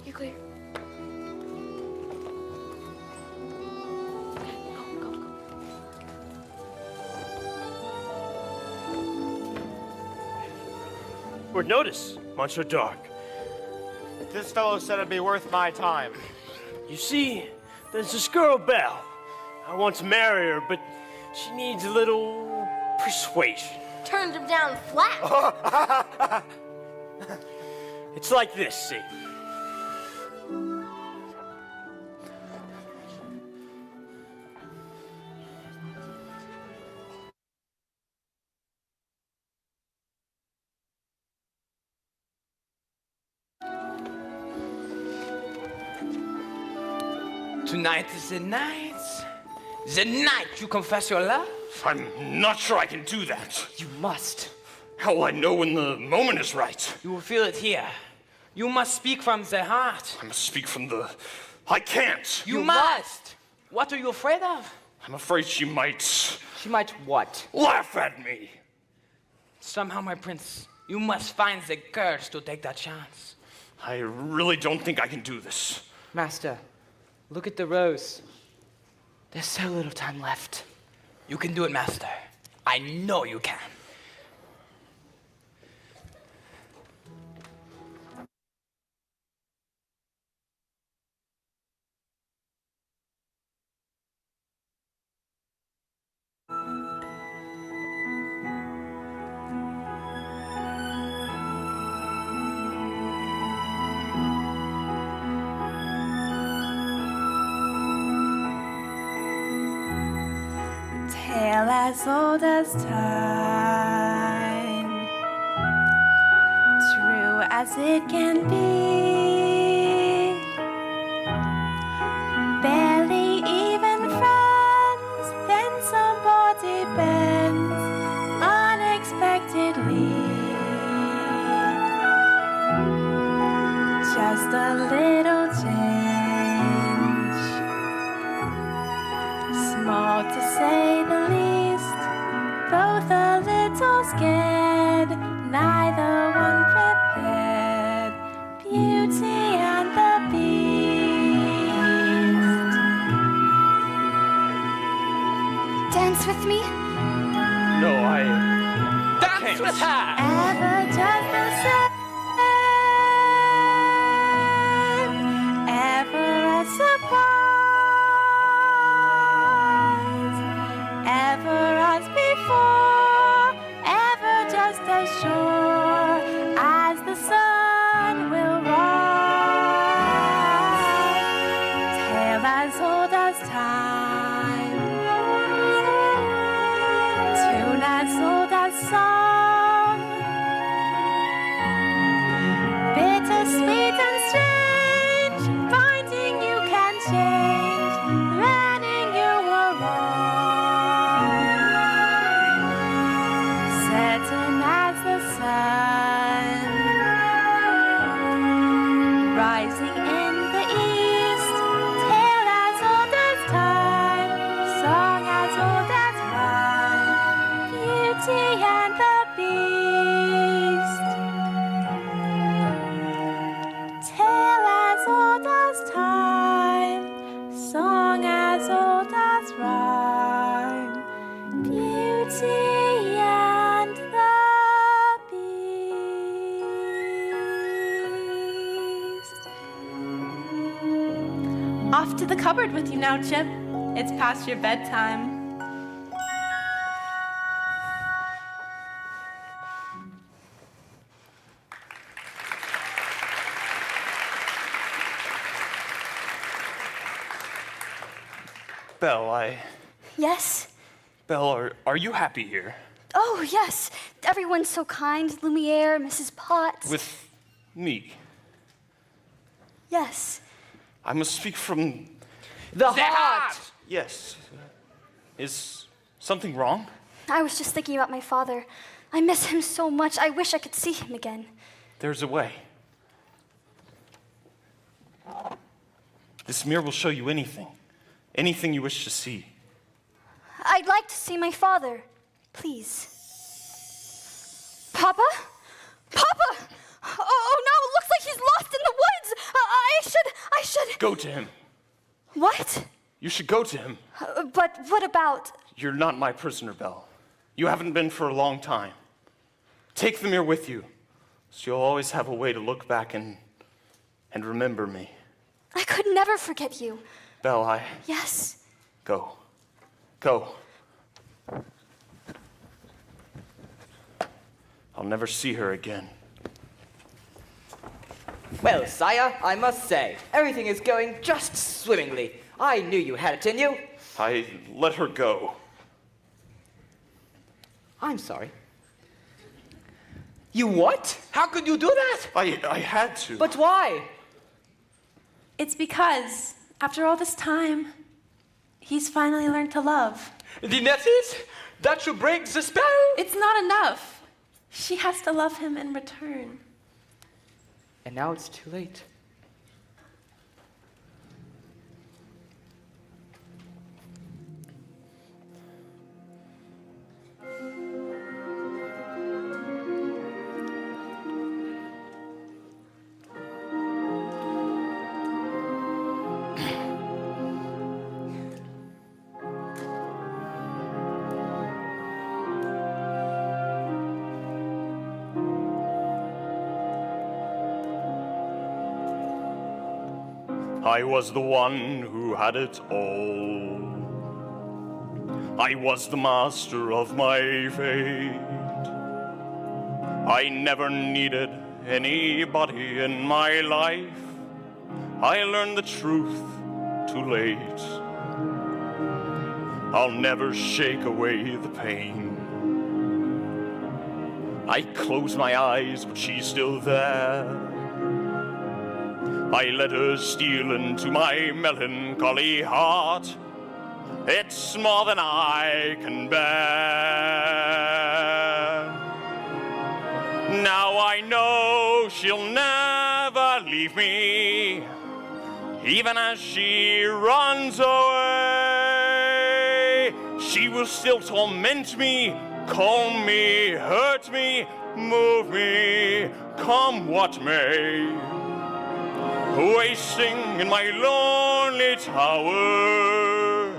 You clear? Word notice, Monsieur Dark. This fellow said it'd be worth my time. You see, there's this girl, Belle. I want to marry her, but she needs a little persuasion. Turned him down flat. It's like this, see. Tonight is the night. The night you confess your love. I'm not sure I can do that. You must. How will I know when the moment is right? You will feel it here. You must speak from the heart. I must speak from the... I can't. You must. What are you afraid of? I'm afraid she might... She might what? laugh at me. Somehow, my prince, you must find the courage to take that chance. I really don't think I can do this. Master, look at the rose. There's so little time left. You can do it, master. I know you can. Tale as old as time, true as it can be. Barely even friends, then somebody bends unexpectedly. Just a little change, small to say the least, both a little scared, neither one prepared. Beauty and the Beast. Dance with me? No, I Dance can't. with her! Ever just the same, ever a surprise, ever as before, ever just as sure as the sun will rise. Tale as old as time, tune as old as song, bittersweet and strange, finding you can change, learning you were wrong. Certain as the sun, rising in the east, tale as old as time, song as old as rhyme, Beauty and the Beast. Tale as old as time, song as old as rhyme, Beauty and the Beast. Off to the cupboard with you now, Chip. It's past your bedtime. Belle, Yes? Belle, are you happy here? Oh, yes. Everyone's so kind. Lumiere, Mrs. Potts. With me? Yes. I must speak from... The heart! Yes. Is something wrong? I was just thinking about my father. I miss him so much. I wish I could see him again. There's a way. This mirror will show you anything. Anything you wish to see. I'd like to see my father, please. Papa? Papa! Oh no, it looks like he's lost in the woods. I should... Go to him. What? You should go to him. But what about... You're not my prisoner, Belle. You haven't been for a long time. Take the mirror with you, so you'll always have a way to look back and remember me. I could never forget you. Belle, Yes. Go. Go. I'll never see her again. Well, sire, I must say, everything is going just swimmingly. I knew you had it in you. I let her go. I'm sorry. You what? How could you do that? I had to. But why? It's because, after all this time, he's finally learned to love. The net is that should break the spell. It's not enough. She has to love him in return. And now it's too late. I was the one who had it all. I was the master of my fate. I never needed anybody in my life. I learned the truth too late. I'll never shake away the pain. I close my eyes, but she's still there. I let her steal into my melancholy heart. It's more than I can bear. Now I know she'll never leave me, even as she runs away. She will still torment me, calm me, hurt me, move me, come what may. Wasting in my lonely tower,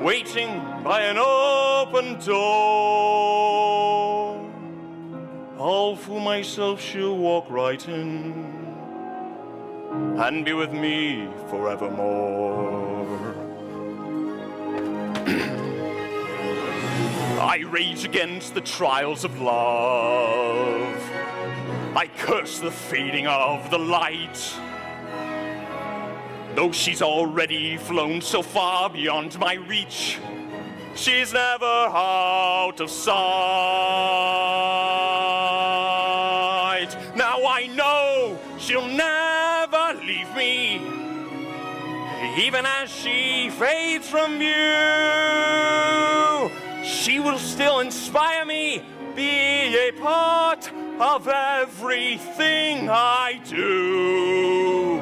waiting by an open door. All for myself she'll walk right in and be with me forevermore. I rage against the trials of love. I curse the fading of the light. Though she's already flown so far beyond my reach, she's never out of sight. Now I know she'll never leave me, even as she fades from view. She will still inspire me, be a part of everything I do.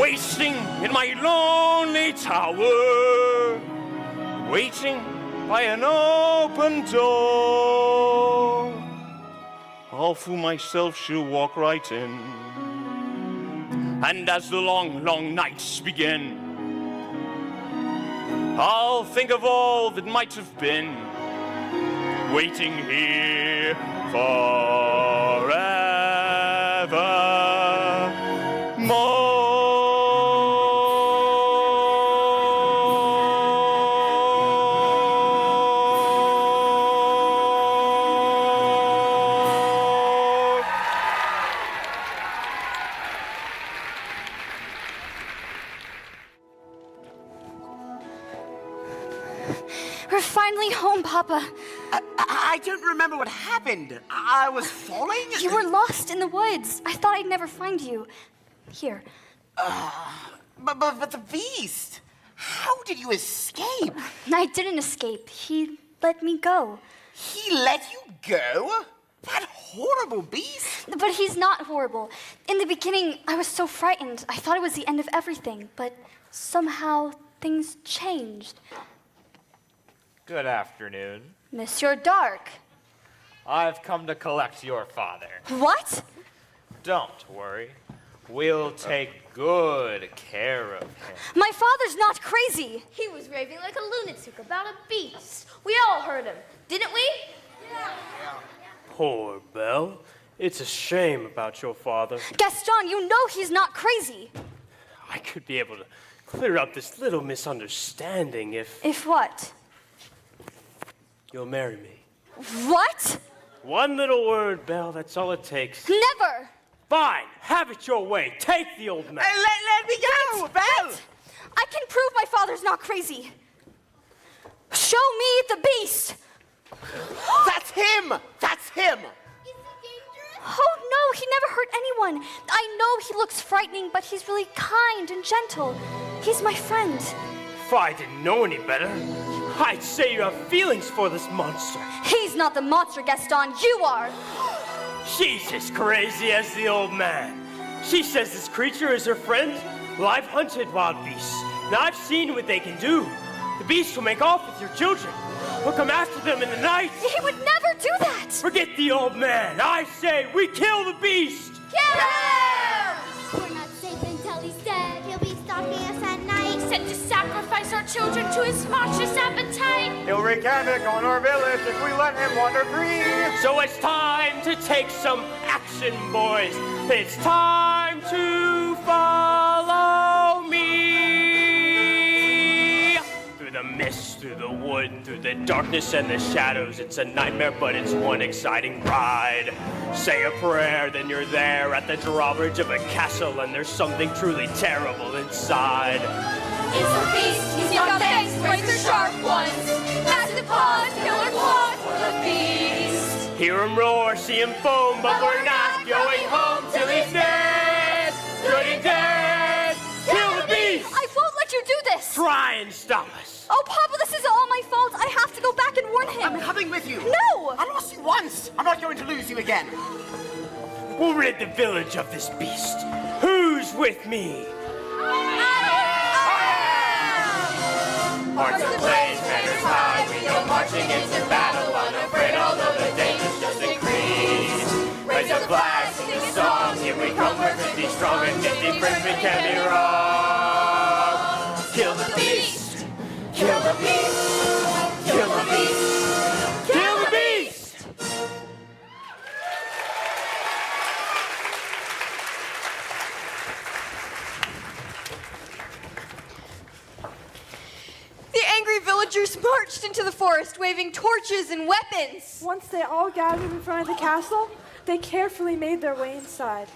Wasting in my lonely tower, waiting by an open door. All for myself she'll walk right in. And as the long, long nights begin, I'll think of all that might have been, waiting here forever more. We're finally home, Papa. I don't remember what happened. I was falling? You were lost in the woods. I thought I'd never find you. Here. But the beast! How did you escape? I didn't escape. He let me go. He let you go? That horrible beast! But he's not horrible. In the beginning, I was so frightened. I thought it was the end of everything. But somehow, things changed. Good afternoon. Monsieur Dark. I've come to collect your father. What? Don't worry. We'll take good care of him. My father's not crazy. He was raving like a lunatic about a beast. We all heard him, didn't we? Poor Belle. It's a shame about your father. Gaston, you know he's not crazy. I could be able to clear up this little misunderstanding if If what? you'll marry me. What? One little word, Belle, that's all it takes. Never! Fine, have it your way. Take the old man. Let me go, Belle! I can prove my father's not crazy. Show me the beast! That's him! That's him! Oh no, he never hurt anyone. I know he looks frightening, but he's really kind and gentle. He's my friend. If I didn't know any better, I'd say you have feelings for this monster. He's not the monster, Gaston. You are. She's as crazy as the old man. She says this creature is her friend. Well, I've hunted wild beasts, and I've seen what they can do. The beast will make off with your children. We'll come after them in the night. He would never do that. Forget the old man. I say we kill the beast. Kill him! We're not safe until he's dead. He'll be stalking us at night. Sent to sacrifice our children to his monstrous appetite. He'll wreak havoc on our village if we let him wander free. So it's time to take some action, boys. It's time to follow me. Through the mist, through the wood, through the darkness and the shadows. It's a nightmare, but it's one exciting ride. Say a prayer, then you're there at the drawbridge of a castle, and there's something truly terrible inside. It's a beast. He's got fangs, razor sharp ones. Massive paws, killer claws for the beast. Hear him roar, see him foam, but we're not going home till he's dead. Good and dead. Kill the beast. I won't let you do this. Try and stop us. Oh, Papa, this is all my fault. I have to go back and warn him. I'm coming with you. No. I lost you once. I'm not going to lose you again. We'll rid the village of this beast. Who's with me? Hearts of blaze, banners high, we go marching into battle, unafraid, although the dangers just increase. Raise a flag, sing a song, here we come, we're 50 strong, and 50 friends, we can't be wrong. Kill the beast! Kill the beast! Kill the beast! Kill the beast! The angry villagers marched into the forest, waving torches and weapons. Once they all gathered in front of the castle, they carefully made their way inside.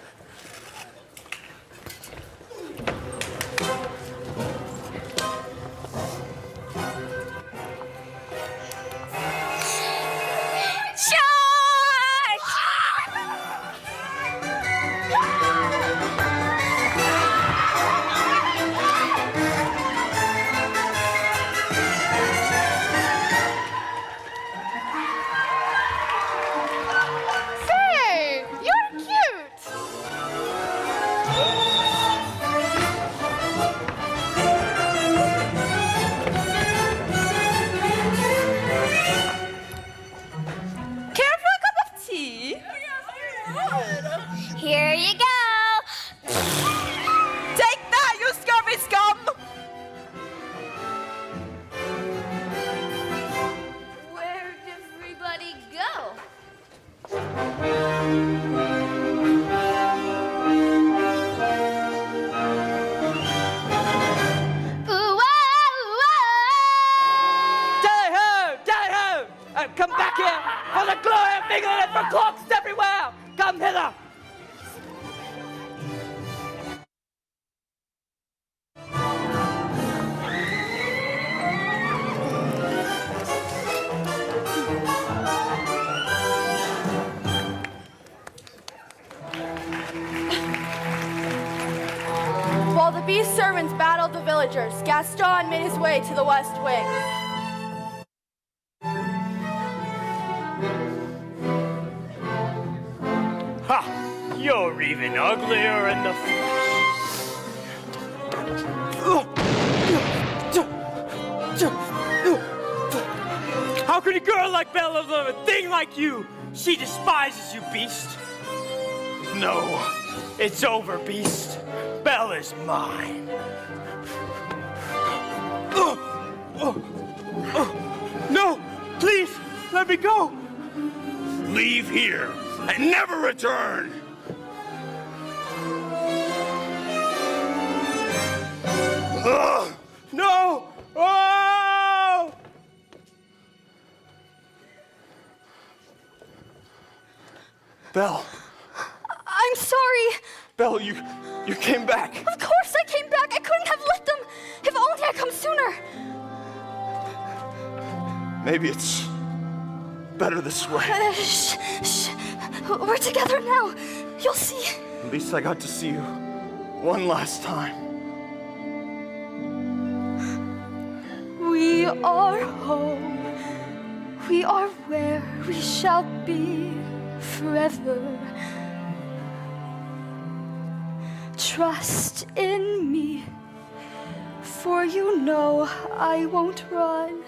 Say, you're cute. Care for a cup of tea? Here you go. Take that, you scurvy scum! Where'd everybody go? Tally ho! Come back here for the glory of England and for clocks everywhere! Come hither! While the beast servants battled the villagers, Gaston made his way to the west wing. Ha! You're even uglier in the flesh. How could a girl like Bella love a thing like you? She despises you, Beast. No, it's over, Beast. Bella's mine. No, please, let me go. Leave here and never return. No! Oh! Belle. I'm sorry. Belle, you came back. Of course I came back. I couldn't have let them. If only I'd come sooner. Maybe it's better this way. Shh, shh. We're together now. You'll see. At least I got to see you one last time. We are home. We are where we shall be forever. Trust in me, for you know I won't run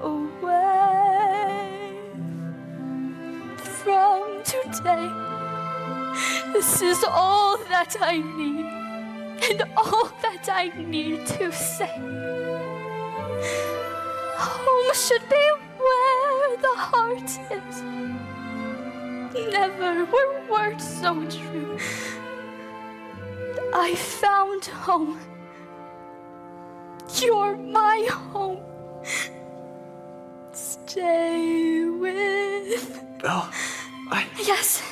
away from today. This is all that I need, and all that I need to say. Home should be where the heart is. Never were words so true. I found home. You're my home. Stay with. Belle, Yes.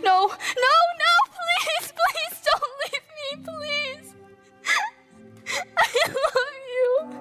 No, please, please don't leave me, please. I love you.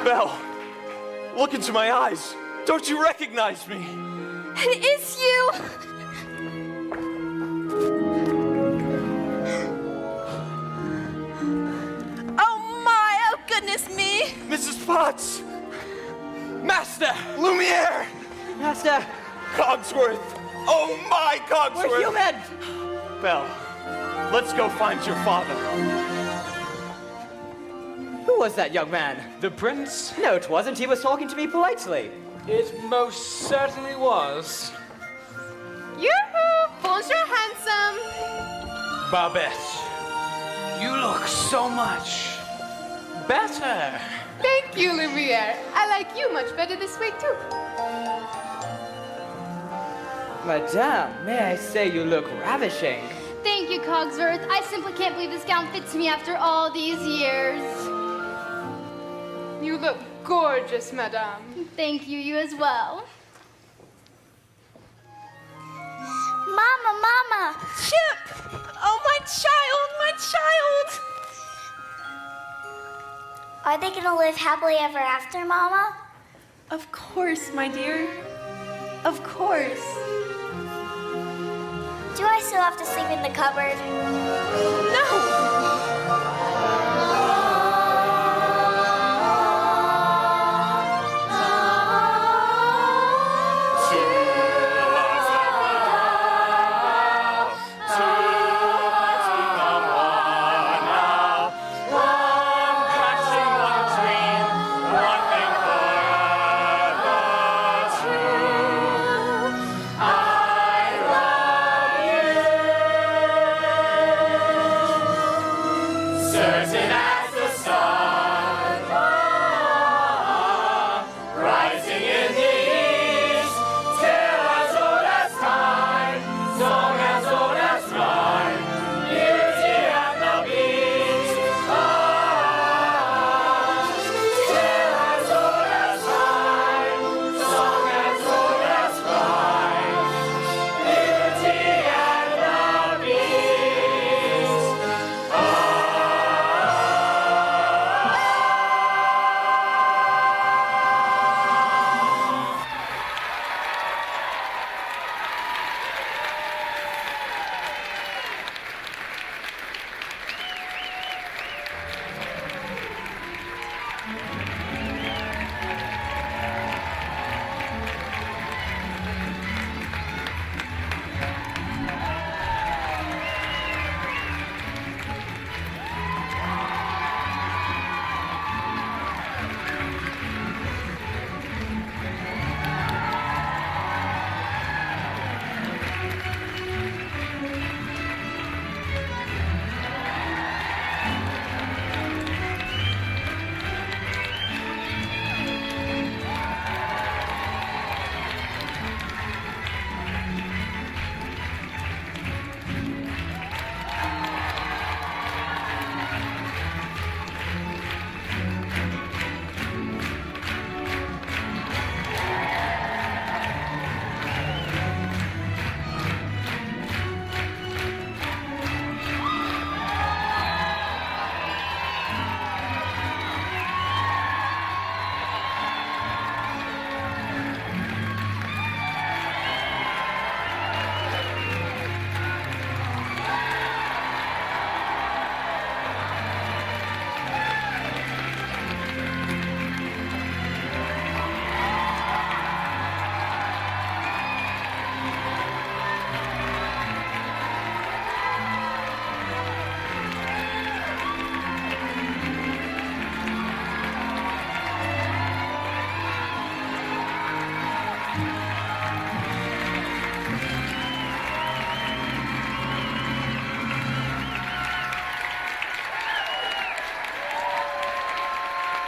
Belle, look into my eyes. Don't you recognize me? It is you. Oh goodness me! Mrs. Potts! Master! Lumiere! Master! Cogsworth! Oh my Cogsworth! We're human! Belle, let's go find your father. Who was that young man? The prince? No, it wasn't. He was talking to me politely. It most certainly was. Yoo-hoo! Bonjour, handsome! Barbette, you look so much better. Thank you, Lumiere. I like you much better this way, too. Madame, may I say you look ravishing. Thank you, Cogsworth. I simply can't believe this gown fits me after all these years. You look gorgeous, madame. Thank you, you as well. Mama! Chip! Oh, my child! Are they gonna live happily ever after, Mama? Of course, my dear. Of course. Do I still have to sleep in the cupboard? No!